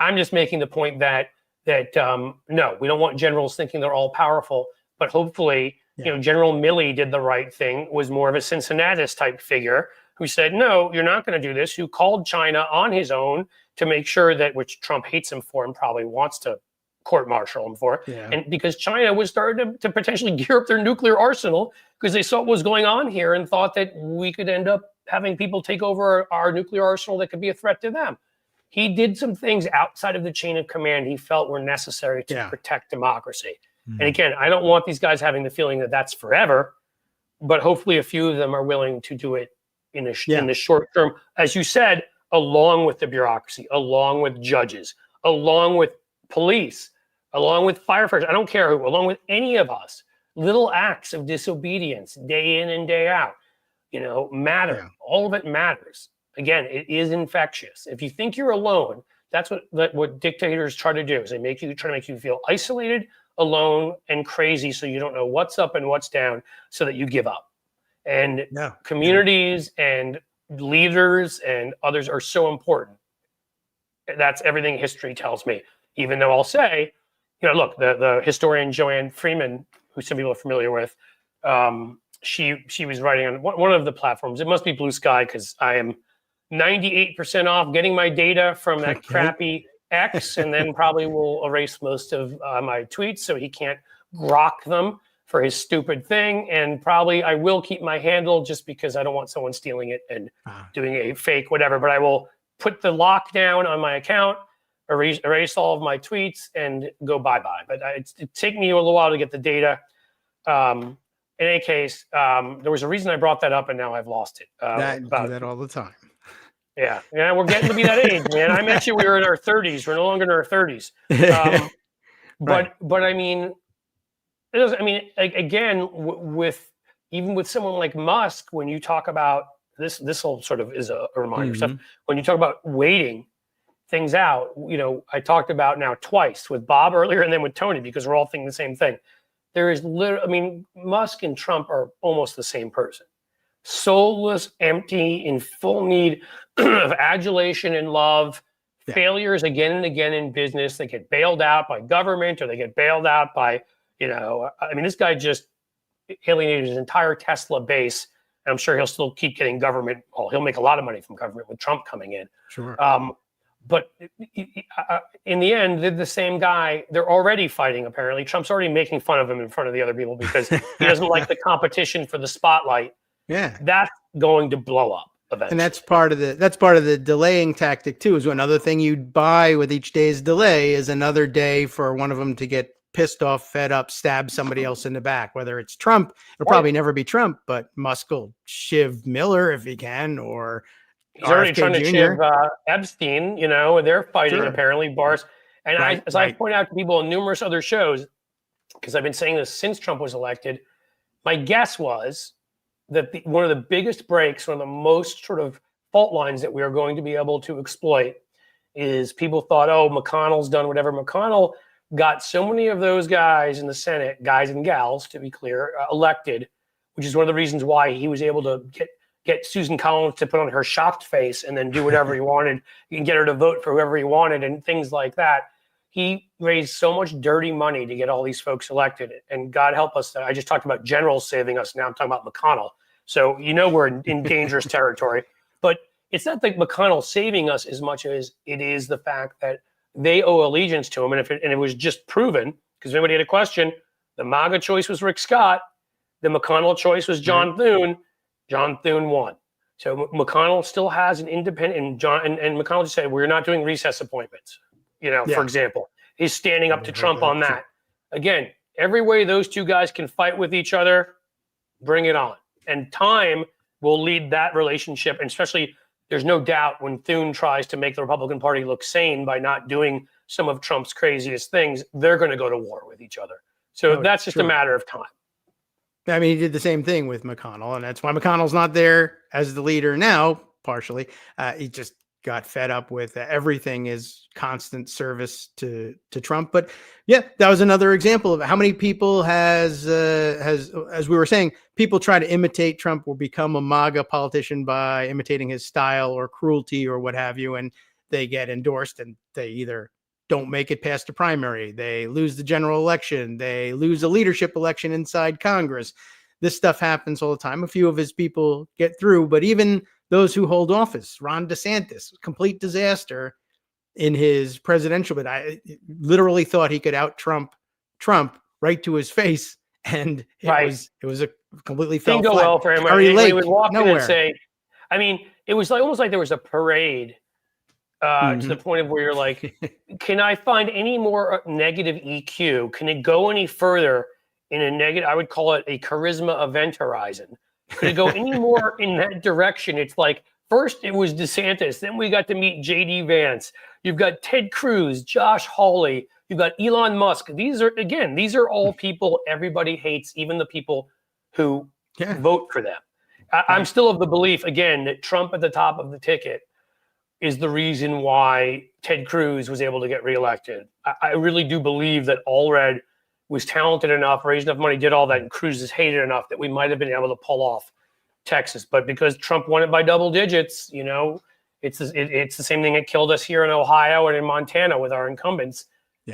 I'm just making the point that no, we don't want generals thinking they're all powerful, but hopefully, General Milley did the right thing, was more of a Cincinnatus type figure who said, no, you're not going to do this, who called China on his own to make sure that, which Trump hates him for and probably wants to court-martial him for, and because China was starting to potentially gear up their nuclear arsenal because they saw what was going on here and thought that we could end up having people take over our nuclear arsenal that could be a threat to them. He did some things outside of the chain of command he felt were necessary to protect democracy. And again, I don't want these guys having the feeling that that's forever, but hopefully a few of them are willing to do it in the short term, as you said, along with the bureaucracy, along with judges, along with police, along with firefighters. I don't care who, along with any of us. Little acts of disobedience, day in and day out, matter. Yeah. All of it matters. Again, it is infectious. If you think you're alone, that's what dictators try to do. Is they try to make you feel isolated, alone, and crazy, so you don't know what's up and what's down, so that you give up. And communities and leaders and others are so important. That's everything history tells me. Even though I'll say, look, the historian Joanne Freeman, who some people are familiar with, she was writing on one of the platforms. It must be Blue Sky because I am 98% off getting my data from that crappy X, and then probably will erase most of my tweets so he can't grok them for his stupid thing. And probably I will keep my handle just because I don't want someone stealing it and doing a fake whatever. But I will put the lockdown on my account, erase all of my tweets, and go bye-bye. But it take me a little while to get the data. In any case, there was a reason I brought that up, and now I've lost it. I do that all the time. Yeah, we're getting to be that age, man. I met you, we were in our 30s. We're no longer in our 30s. But I mean, again, even with someone like Musk, when you talk about this whole sort of is a reminder stuff. When you talk about waiting things out, I talked about now twice with Bob earlier and then with Tony, because we're all thinking the same thing. There is Musk and Trump are almost the same person. Soulless, empty, in full need of adulation and love, failures again and again in business. They get bailed out by government, or they get bailed out by, this guy just alienated his entire Tesla base. And I'm sure he'll still keep getting government. Well, he'll make a lot of money from government with Trump coming in. Sure. But in the end, they're the same guy. They're already fighting, apparently. Trump's already making fun of him in front of the other people because he doesn't like the competition for the spotlight. Yeah. That's going to blow up eventually. And that's part of the delaying tactic too, is another thing you buy with each day's delay is another day for one of them to get pissed off, fed up, stab somebody else in the back. Whether it's Trump, it'll probably never be Trump, but Musk will shiv Miller if he can, or he's already trying to shiv Epstein, they're fighting apparently bars. And I point out to people on numerous other shows, because I've been saying this since Trump was elected, my guess was that one of the biggest breaks, one of the most sort of fault lines that we are going to be able to exploit is people thought, oh, McConnell's done whatever. McConnell got so many of those guys in the Senate, guys and gals, to be clear, elected, which is one of the reasons why he was able to get Susan Collins to put on her shocked face and then do whatever he wanted. You can get her to vote for whoever he wanted and things like that. He raised so much dirty money to get all these folks elected. And God help us, I just talked about generals saving us. Now I'm talking about McConnell. So we're in dangerous territory. But it's not like McConnell saving us as much as it is the fact that they owe allegiance to him. And it was just proven, because if anybody had a question, the MAGA choice was Rick Scott. The McConnell choice was John Thune. John Thune won. So McConnell still has an independent, and McConnell just said, we're not doing recess appointments. For example, he's standing up to Trump on that. Again, every way those two guys can fight with each other, bring it on. And time will lead that relationship. And especially, there's no doubt when Thune tries to make the Republican Party look sane by not doing some of Trump's craziest things, they're going to go to war with each other. So that's just a matter of time. I mean, he did the same thing with McConnell, and that's why McConnell's not there as the leader now, partially. He just got fed up with everything is constant service to Trump. But yeah, that was another example of how many people has, as we were saying, people try to imitate Trump or become a MAGA politician by imitating his style or cruelty or what have you. And they get endorsed and they either don't make it past the primary, they lose the general election, they lose a leadership election inside Congress. This stuff happens all the time. A few of his people get through, but even those who hold office, Ron DeSantis, complete disaster in his presidential bid. I literally thought he could out Trump right to his face, and it was a completely fell Didn't go flat. well for him. He would walk in and say, I mean, it was almost like there was a parade to the point of where you're like, can I find any more negative EQ? Can it go any further in a negative? I would call it a charisma event horizon. Could it go any more in that direction? It's like, first it was DeSantis, then we got to meet JD Vance. You've got Ted Cruz, Josh Hawley, you've got Elon Musk. These are all people everybody hates, even the people who vote for them. I'm still of the belief, again, that Trump at the top of the ticket is the reason why Ted Cruz was able to get reelected. I really do believe that Allred was talented enough, raised enough money, did all that, and Cruz is hated enough that we might have been able to pull off Texas. But because Trump won it by double digits, it's the same thing that killed us here in Ohio and in Montana with our incumbents.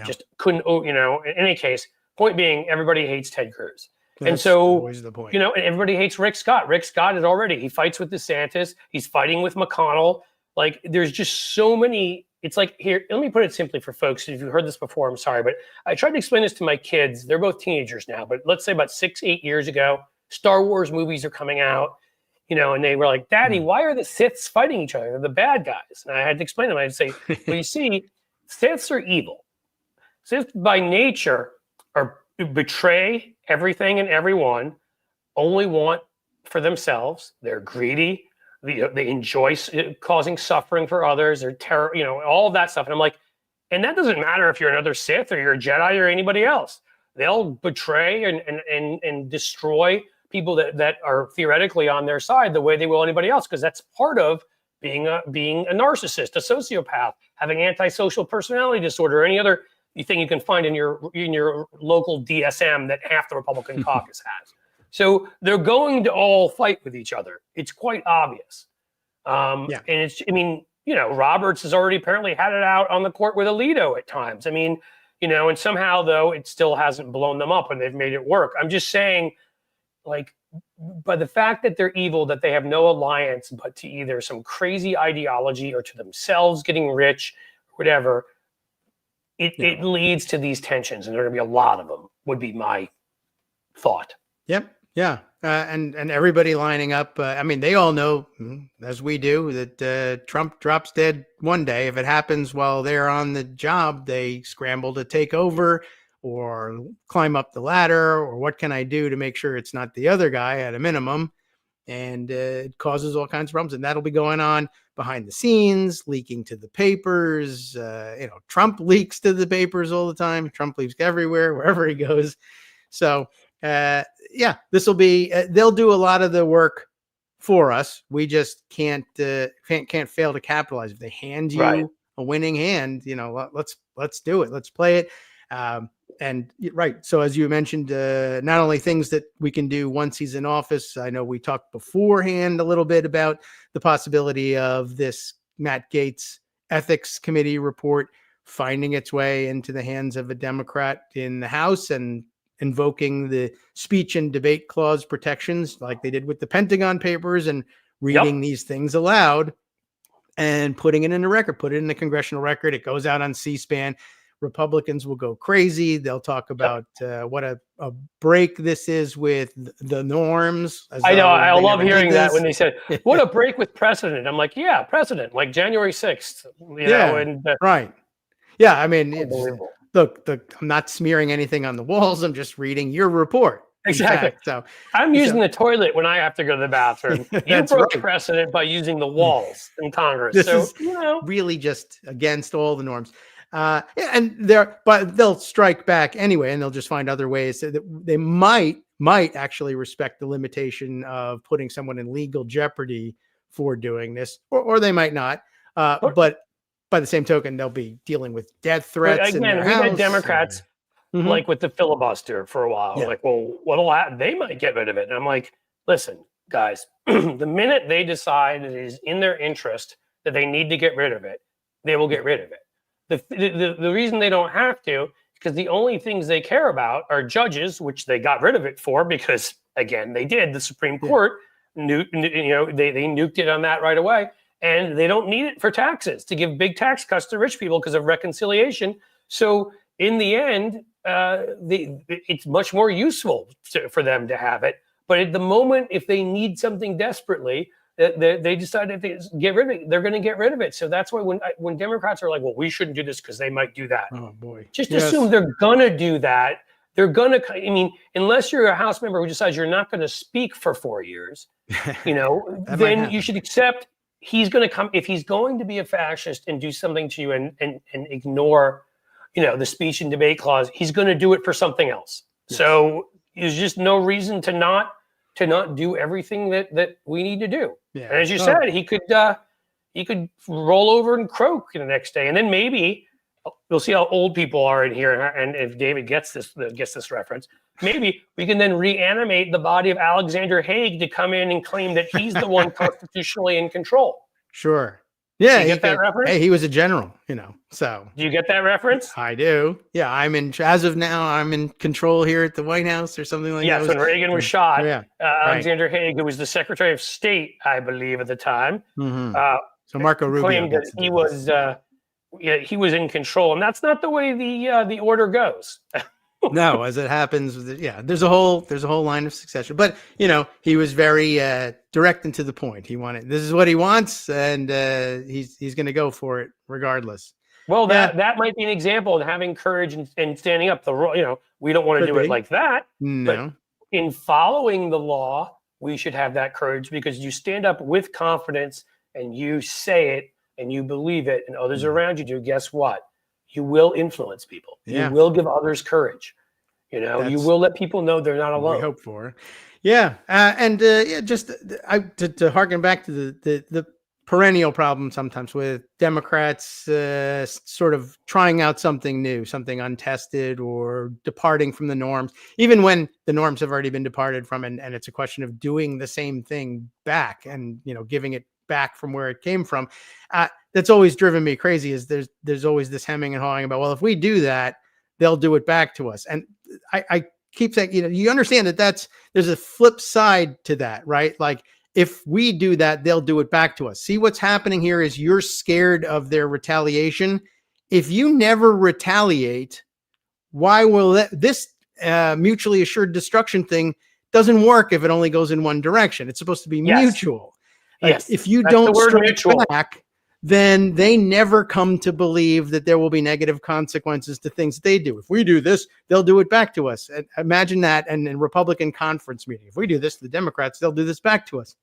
Just couldn't, in any case, point being, everybody hates Ted Cruz. And so, always the point. And everybody hates Rick Scott. Rick Scott is already, he fights with DeSantis. He's fighting with McConnell. Like, there's just so many. It's like, here, let me put it simply for folks. If you've heard this before, I'm sorry, but I tried to explain this to my kids. They're both teenagers now, but let's say about 6-8 years ago, Star Wars movies are coming out, and they were like, Daddy, why are the Siths fighting each other? They're the bad guys. And I had to explain to them. I'd say, well, you see, Siths are evil. Siths by nature betray everything and everyone, only want for themselves. They're greedy. They enjoy causing suffering for others. They're terror, all of that stuff. And I'm like, and that doesn't matter if you're another Sith or you're a Jedi or anybody else. They'll betray and destroy people that are theoretically on their side the way they will anybody else, because that's part of being a narcissist, a sociopath, having antisocial personality disorder, or any other thing you can find in your local DSM that half the Republican caucus has. So they're going to all fight with each other. It's quite obvious. And it's, Roberts has already apparently had it out on the court with Alito at times. And somehow, though, it still hasn't blown them up and they've made it work. I'm just saying, like, by the fact that they're evil, that they have no alliance but to either some crazy ideology or to themselves getting rich, whatever, it leads to these tensions. And there are going to be a lot of them, would be my thought. Yep. Yeah. And everybody lining up. They all know, as we do, that Trump drops dead one day. If it happens while they're on the job, they scramble to take over or climb up the ladder, or what can I do to make sure it's not the other guy at a minimum? And it causes all kinds of problems. And that'll be going on behind the scenes, leaking to the papers. Trump leaks to the papers all the time. Trump leaks everywhere, wherever he goes. So this will be. They'll do a lot of the work for us. We just can't fail to capitalize. If they hand you a winning hand, let's do it. Let's play it. So as you mentioned, not only things that we can do once he's in office. I know we talked beforehand a little bit about the possibility of this Matt Gaetz ethics committee report finding its way into the hands of a Democrat in the House and invoking the speech and debate clause protections like they did with the Pentagon Papers and reading these things aloud and putting it in the record, put it in the congressional record. It goes out on C-SPAN. Republicans will go crazy. They'll talk about what a break this is with the norms. I know. I love hearing that when they said, what a break with precedent. I'm like, yeah, precedent, like January 6th. Right. Yeah, I mean, look, I'm not smearing anything on the walls. I'm just reading your report. Exactly. So I'm using the toilet when I have to go to the bathroom. You broke precedent by using the walls in Congress. This is really just against all the norms. But they'll strike back anyway, and they'll just find other ways that they might actually respect the limitation of putting someone in legal jeopardy for doing this, or they might not. But by the same token, they'll be dealing with death threats. Again, we had Democrats like with the filibuster for a while. Yeah. Like, well, what'll happen? They might get rid of it. And I'm like, listen, guys, the minute they decide it is in their interest that they need to get rid of it, they will get rid of it. The reason they don't have to, because the only things they care about are judges, which they got rid of it for, because again, they did. The Supreme Court, they nuked it on that right away, and they don't need it for taxes to give big tax cuts to rich people because of reconciliation. So in the end, it's much more useful for them to have it. But at the moment, if they need something desperately, they decide if they get rid of it, they're going to get rid of it. So that's why when Democrats are like, well, we shouldn't do this because they might do that. Oh boy! Just assume they're going to do that. They're going to. I mean, unless you're a House member who decides you're not going to speak for 4 years, then you should accept he's going to come. If he's going to be a fascist and do something to you and ignore, the speech and debate clause, he's going to do it for something else. Yes. So there's just no reason to not do everything that we need to do. Yeah. And as you said, he could roll over and croak the next day, and then maybe we'll see how old people are in here. And if David gets this reference, maybe we can then reanimate the body of Alexander Haig to come in and claim that he's the one constitutionally in control. Sure. Yeah. You get that reference? Hey, he was a general, so. Do you get that reference? I do. Yeah. As of now, I'm in control here at the White House or something like that. Yes, when Reagan was shot, Alexander Haig, who was the Secretary of State, I believe at the time, so Marco Rubio claimed that he was in control. And that's not the way the order goes. No, as it happens, there's a whole line of succession. But he was very direct and to the point. This is what he wants, and he's going to go for it regardless. Well, that might be an example of having courage and standing up. We don't want to do it like that. No, but in following the law, we should have that courage because you stand up with confidence and you say it and you believe it, and others around you do. Guess what? You will influence people. Yeah. You will give others courage. You will let people know they're not alone. We hope for. Yeah. Just to harken back to the perennial problem sometimes with Democrats sort of trying out something new, something untested or departing from the norms, even when the norms have already been departed from, and it's a question of doing the same thing back and, giving it back from where it came from. That's always driven me crazy is there's always this hemming and hawing about, well, if we do that, they'll do it back to us. And I keep saying, you understand that there's a flip side to that, right? Like if we do that, they'll do it back to us. See, what's happening here is you're scared of their retaliation. If you never retaliate, why will this mutually assured destruction thing doesn't work if it only goes in one direction? It's supposed to be mutual. Yes. If you don't strike back, then they never come to believe that there will be negative consequences to things they do. If we do this, they'll do it back to us. And imagine that. And in Republican conference meeting, if we do this to the Democrats, they'll do this back to us.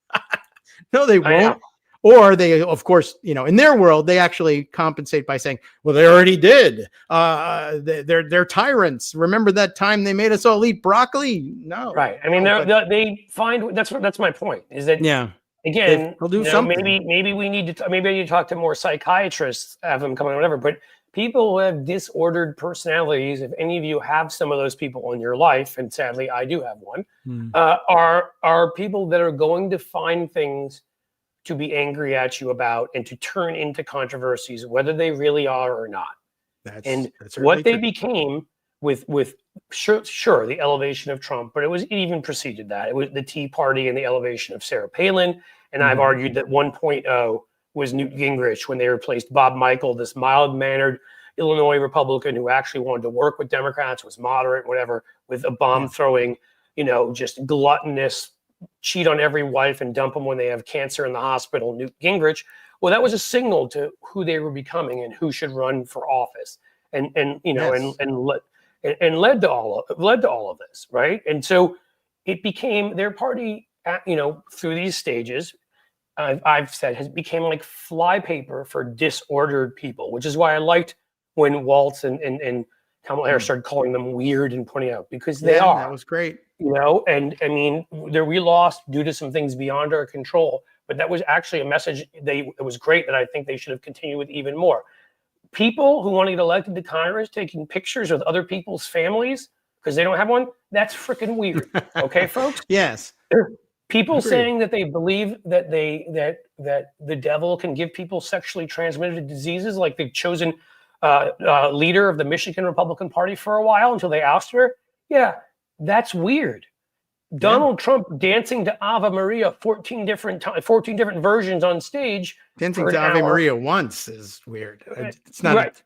No, they won't. Or they, of course, in their world, they actually compensate by saying, well, they already did. They're tyrants. Remember that time they made us all eat broccoli? No. Right. I mean, they find that's my point is that, Yeah. again, They'll do something. maybe we need to, maybe I need to talk to more psychiatrists, have them come in, whatever, but people who have disordered personalities, if any of you have some of those people in your life, and sadly I do have one, are people that are going to find things to be angry at you about and to turn into controversies, whether they really are or not. That's what they became with sure the elevation of Trump, but it even preceded that. It was the Tea Party and the elevation of Sarah Palin. And I've argued that 1.0 was Newt Gingrich when they replaced Bob Michael, this mild-mannered Illinois Republican who actually wanted to work with Democrats, was moderate, whatever, with a bomb-throwing, just gluttonous, cheat on every wife and dump them when they have cancer in the hospital, Newt Gingrich. Well, that was a signal to who they were becoming and who should run for office, and led to all of this, right? And so it became their party, through these stages. I've said has became like flypaper for disordered people, which is why I liked when Waltz and Kamala Harris started calling them weird and pointing out, because they are. That was great. And I mean, we lost due to some things beyond our control, but that was actually a message it was great that I think they should have continued with even more. People who want to get elected to Congress taking pictures with other people's families because they don't have one, that's freaking weird. Okay, folks? Yes. People saying that they believe that that the devil can give people sexually transmitted diseases, like they've chosen leader of the Michigan Republican Party for a while until they ousted her. Yeah, that's weird. Donald Trump dancing to Ave Maria 14 different versions on stage. Dancing to Ave Maria once is weird. It's not right.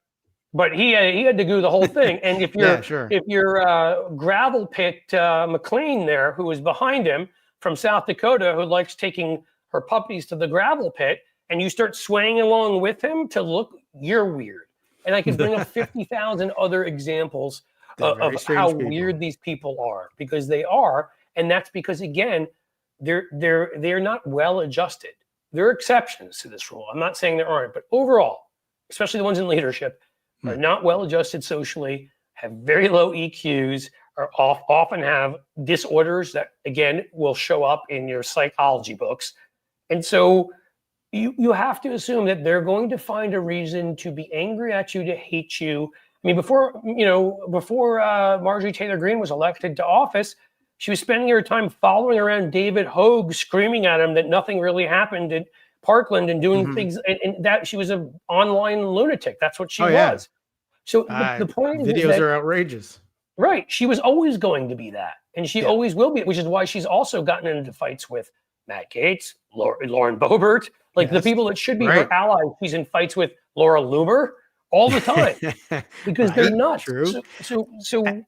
But he had to do the whole thing. And if you're if you're gravel pit McLean there, who is behind him from South Dakota, who likes taking her puppies to the gravel pit, and you start swaying along with him to look, you're weird. And I can bring up 50,000 other examples of how weird these people are, because they are. And that's because, again, they're not well adjusted. There are exceptions to this rule. I'm not saying there aren't, but overall, especially the ones in leadership, are not well adjusted socially, have very low EQs, are often have disorders that, again, will show up in your psychology books. And so you have to assume that they're going to find a reason to be angry at you, to hate you. I mean, before Marjorie Taylor Greene was elected to office, she was spending her time following around David Hogue, screaming at him that nothing really happened at Parkland and doing things, and that she was an online lunatic. That's what she was. So the point is videos are outrageous. Right. She was always going to be that. And she always will be, which is why she's also gotten into fights with Matt Gaetz, Lauren Boebert, like the people that should be her allies. She's in fights with Laura Loomer all the time because they're not true. So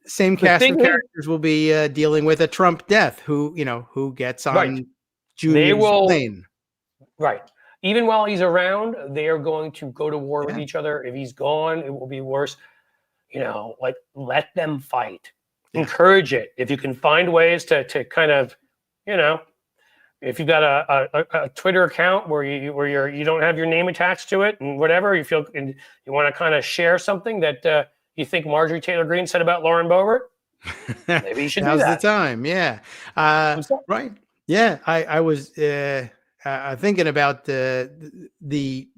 same cast of characters will be dealing with a Trump death who gets on Julian's plane. Right. Even while he's around, they are going to go to war with each other. If he's gone, it will be worse. Let them fight. Encourage it. If you can find ways to kind of, if you've got a Twitter account where you don't have your name attached to it and whatever, you feel and you want to kind of share something that you think Marjorie Taylor Greene said about Lauren Boebert, maybe you should do that. Now's the time. Yeah. Right. Yeah. I was thinking about the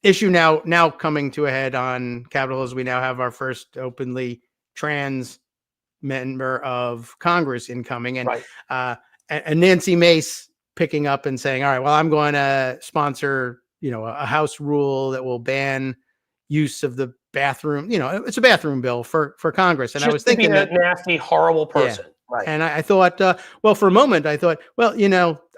issue now coming to a head on Capitol Hill. We now have our first openly trans member of Congress incoming, and Nancy Mace picking up and saying, all right, well, I'm going to sponsor, a House rule that will ban use of the bathroom. It's a bathroom bill for Congress. And I was thinking that nasty, horrible person. Yeah. Right. And I thought, for a moment, I thought, well,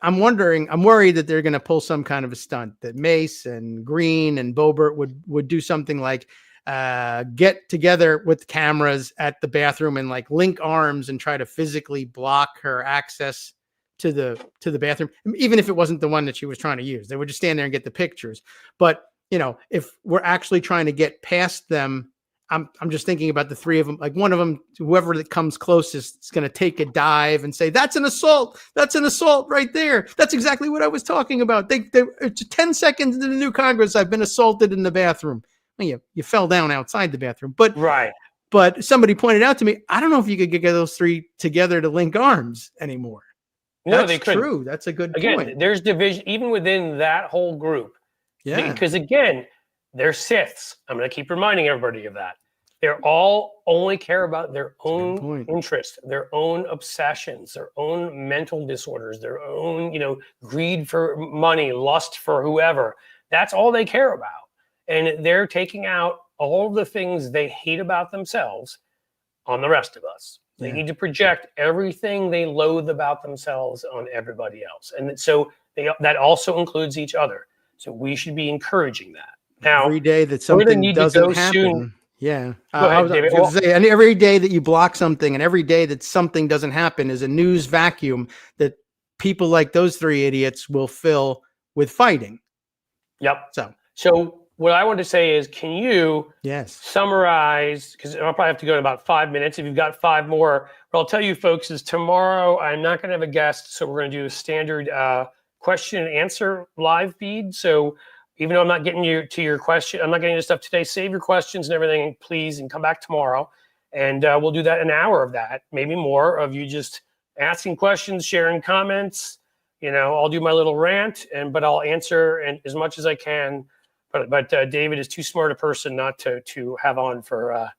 I'm worried that they're going to pull some kind of a stunt, that Mace and Green and Boebert would do something like get together with cameras at the bathroom and like link arms and try to physically block her access to the bathroom, even if it wasn't the one that she was trying to use. They would just stand there and get the pictures. But if we're actually trying to get past them I'm just thinking about the three of them. Like one of them, whoever that comes closest is going to take a dive and say, "That's an assault. That's an assault right there. That's exactly what I was talking about." It's 10 seconds into the new Congress. I've been assaulted in the bathroom. Well, you fell down outside the bathroom, but Right. But somebody pointed out to me, I don't know if you could get those three together to link arms anymore. No, That's they couldn't. true. That's a good Again, point. there's division even within that whole group. Yeah. Because again, they're Siths. I'm going to keep reminding everybody of that. They're all only care about their own interests, their own obsessions, their own mental disorders, their own, greed for money, lust for whoever. That's all they care about. And they're taking out all of the things they hate about themselves on the rest of us. They need to project everything they loathe about themselves on everybody else. And so that also includes each other. So we should be encouraging that. Now, every day that something doesn't happen. Yeah. I was going to say, and every day that you block something and every day that something doesn't happen is a news vacuum that people like those three idiots will fill with fighting. Yep. So what I want to say is, can you summarize, because I'll probably have to go in about 5 minutes. If you've got 5 more, what I'll tell you folks is tomorrow I'm not going to have a guest. So we're going to do a standard question and answer live feed. So even though I'm not getting you to your question, I'm not getting your stuff today, save your questions and everything, please, and come back tomorrow. And we'll do that an hour of that, maybe more, of you just asking questions, sharing comments. I'll do my little rant, but I'll answer as much as I can. But David is too smart a person not to have on for a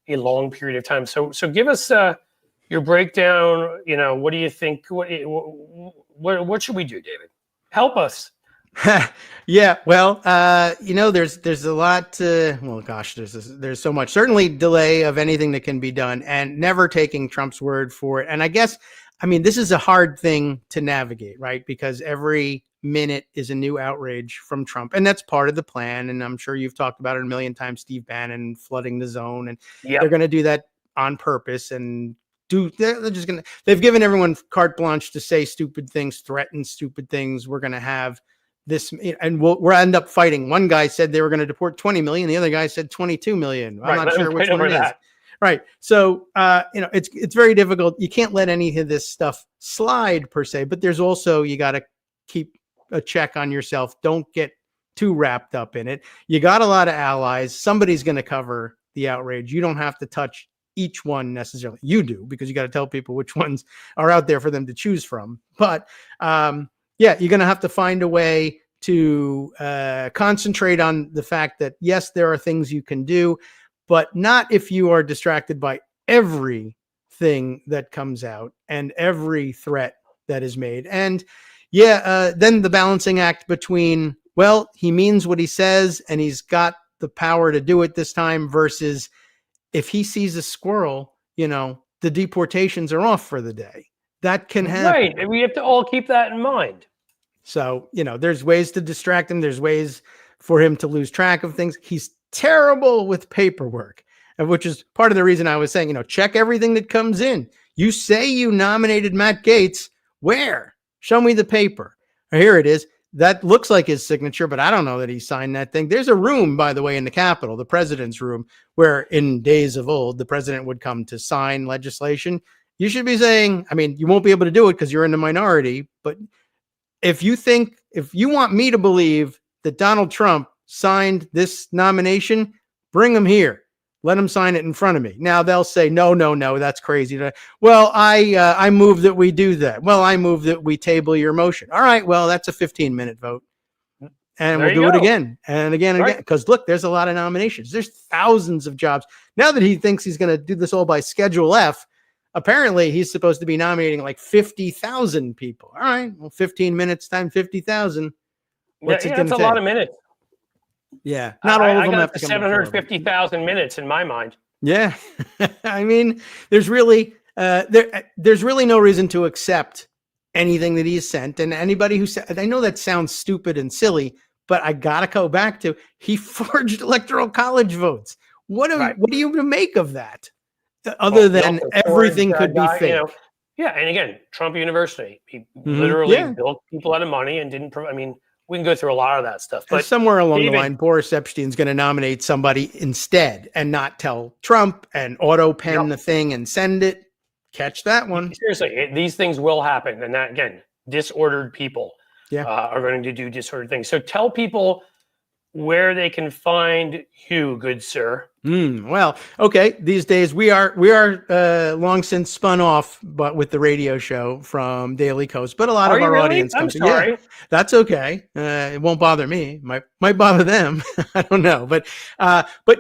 long period of time. So give us your breakdown. What do you think? What should we do, David? Help us. Yeah, well, there's a lot. Well, gosh, there's so much. Certainly, delay of anything that can be done, and never taking Trump's word for it. And I guess, this is a hard thing to navigate, right? Because every minute is a new outrage from Trump, and that's part of the plan. And I'm sure you've talked about it a million times, Steve Bannon flooding the zone, and they're going to do that on purpose. And they've given everyone carte blanche to say stupid things, threaten stupid things. We're going to have this, and we'll end up fighting. One guy said they were going to deport 20 million. The other guy said 22 million. I'm not sure which one it is. Right. So, it's very difficult. You can't let any of this stuff slide per se, but there's also, you got to keep a check on yourself. Don't get too wrapped up in it. You got a lot of allies. Somebody's going to cover the outrage. You don't have to touch each one necessarily. You do, because you got to tell people which ones are out there for them to choose from. But, you're going to have to find a way to concentrate on the fact that, yes, there are things you can do, but not if you are distracted by everything that comes out and every threat that is made. And then the balancing act between, well, he means what he says and he's got the power to do it this time, versus if he sees a squirrel, the deportations are off for the day. That can happen. Right. And we have to all keep that in mind. So, there's ways to distract him. There's ways for him to lose track of things. He's terrible with paperwork, which is part of the reason I was saying, check everything that comes in. You say you nominated Matt Gaetz. Where? Show me the paper. Here it is. That looks like his signature, but I don't know that he signed that thing. There's a room, by the way, in the Capitol, the president's room, where in days of old, the president would come to sign legislation. You should be saying, you won't be able to do it because you're in the minority, but if you want me to believe that Donald Trump signed this nomination, bring him here. Let him sign it in front of me. Now they'll say, no, that's crazy. Well, I move that we do that. Well, I move that we table your motion. All right, well, that's a 15-minute vote. And we'll do it again and again and again. Because look, there's a lot of nominations. There's thousands of jobs. Now that he thinks he's going to do this all by Schedule F, apparently he's supposed to be nominating like 50,000 people. All right, well, 15 minutes times 50,000. What's it going to take? That's a lot of minutes. Yeah, not all of them have to come 750,000 minutes in my mind. Yeah, there's really there's really no reason to accept anything that he's sent. And anybody who said, I know that sounds stupid and silly, but I gotta go back to, he forged electoral college votes. What do you make of that? Other than everything could be fake. And again, Trump University, he literally built people out of money and didn't. we can go through a lot of that stuff. But But somewhere along David, the line, Boris Epstein's going to nominate somebody instead and not tell Trump and auto pen the thing and send it. Catch that one. Seriously, these things will happen. And that, again, disordered people Yeah. are going to do disordered things. So tell people where they can find you, good sir. Well, okay. These days we are long since spun off, but with the radio show from Daily Coast. But a lot Are of you our really? audience I'm comes. sorry. Yeah, that's okay. It won't bother me. Might bother them. I don't know. But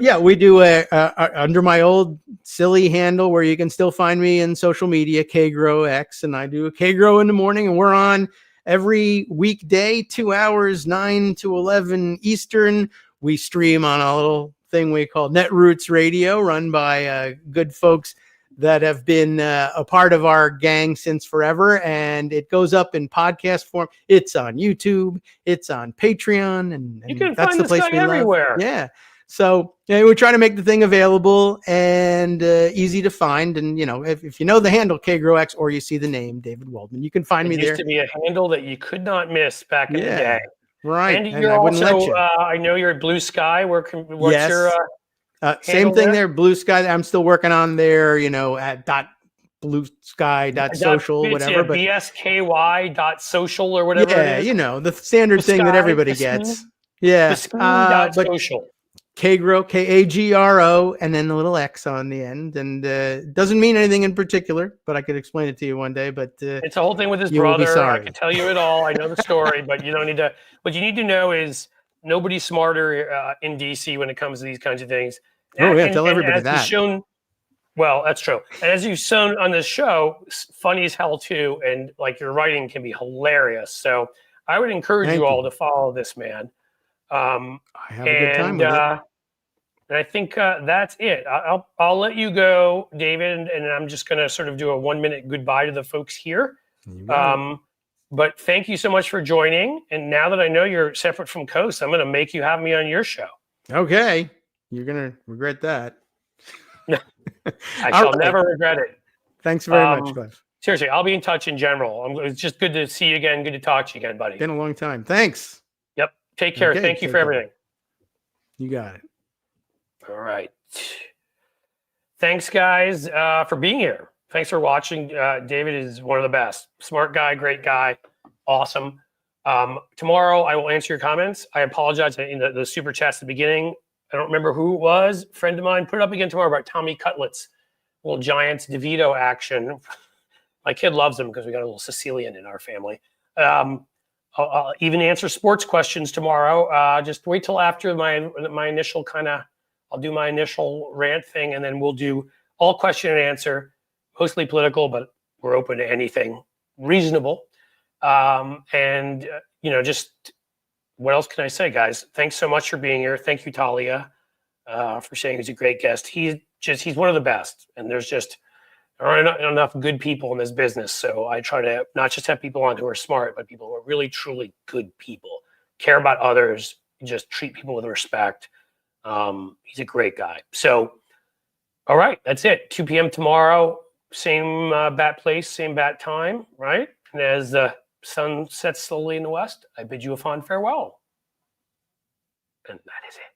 yeah, we do under my old silly handle where you can still find me in social media, KagroX, and I do a Kagro in the morning, and we're on every weekday, 2 hours, 9 to 11 Eastern. We stream on a little thing we call Netroots Radio, run by good folks that have been a part of our gang since forever. And it goes up in podcast form. It's on YouTube. It's on Patreon. And You can that's find the this place guy we everywhere. love. Yeah. So we're trying to make the thing available and easy to find. And, if you know the handle KagroX or you see the name David Waldman, you can find me there. It used to be a handle that you could not miss back in the day. Right. And And you're I wouldn't let also, you. I know you're at Blue Sky. What's Yes. your same handle thing there? there, Blue Sky. I'm still working on there, at .bluesky.social, whatever. But bsky.social or whatever it is. the standard thing that everybody gets. Yeah. But Social. Kagro, Kagro, and then the little X on the end. And it doesn't mean anything in particular, but I could explain it to you one day. But it's a whole thing with his you will be brother. I sorry. can tell you it all. I know the story, but you don't need to. What you need to know is nobody's smarter in DC when it comes to these kinds of things. Oh, yeah, tell everybody that. Well, that's true. And as you've shown on this show, funny as hell too, and like your writing can be hilarious. So I would encourage you all to follow this man. I have a good time with it. And I think that's it. I'll let you go, David, and I'm just going to sort of do a 1-minute goodbye to the folks here. But thank you so much for joining. And now that I know you're separate from Coast, I'm going to make you have me on your show. Okay. You're going to regret that. I shall never regret it. Thanks very much, Cliff. Seriously, I'll be in touch in general. It's just good to see you again. Good to talk to you again, buddy. Been a long time. Thanks. Yep. Take care. Okay, Thank you for everything. You got it. All right. Thanks, guys, for being here. Thanks for watching. David is one of the best. Smart guy, great guy, awesome. Tomorrow, I will answer your comments. I apologize in the super chats at the beginning. I don't remember who it was. A friend of mine put it up again tomorrow about Tommy Cutlets, little Giants DeVito action. My kid loves them because we got a little Sicilian in our family. I'll even answer sports questions tomorrow. Just wait till after my initial I'll do my initial rant thing, and then we'll do all question and answer, mostly political, but we're open to anything reasonable. Just what else can I say, guys? Thanks so much for being here. Thank you, Talia, for saying he's a great guest. He's one of the best, and there aren't enough good people in this business. So I try to not just have people on who are smart, but people who are really, truly good people, care about others, just treat people with respect. He's a great guy. So, all right, that's it. 2 p.m. tomorrow, same bat place, same bat time, right? And as the sun sets slowly in the west, I bid you a fond farewell. And that is it.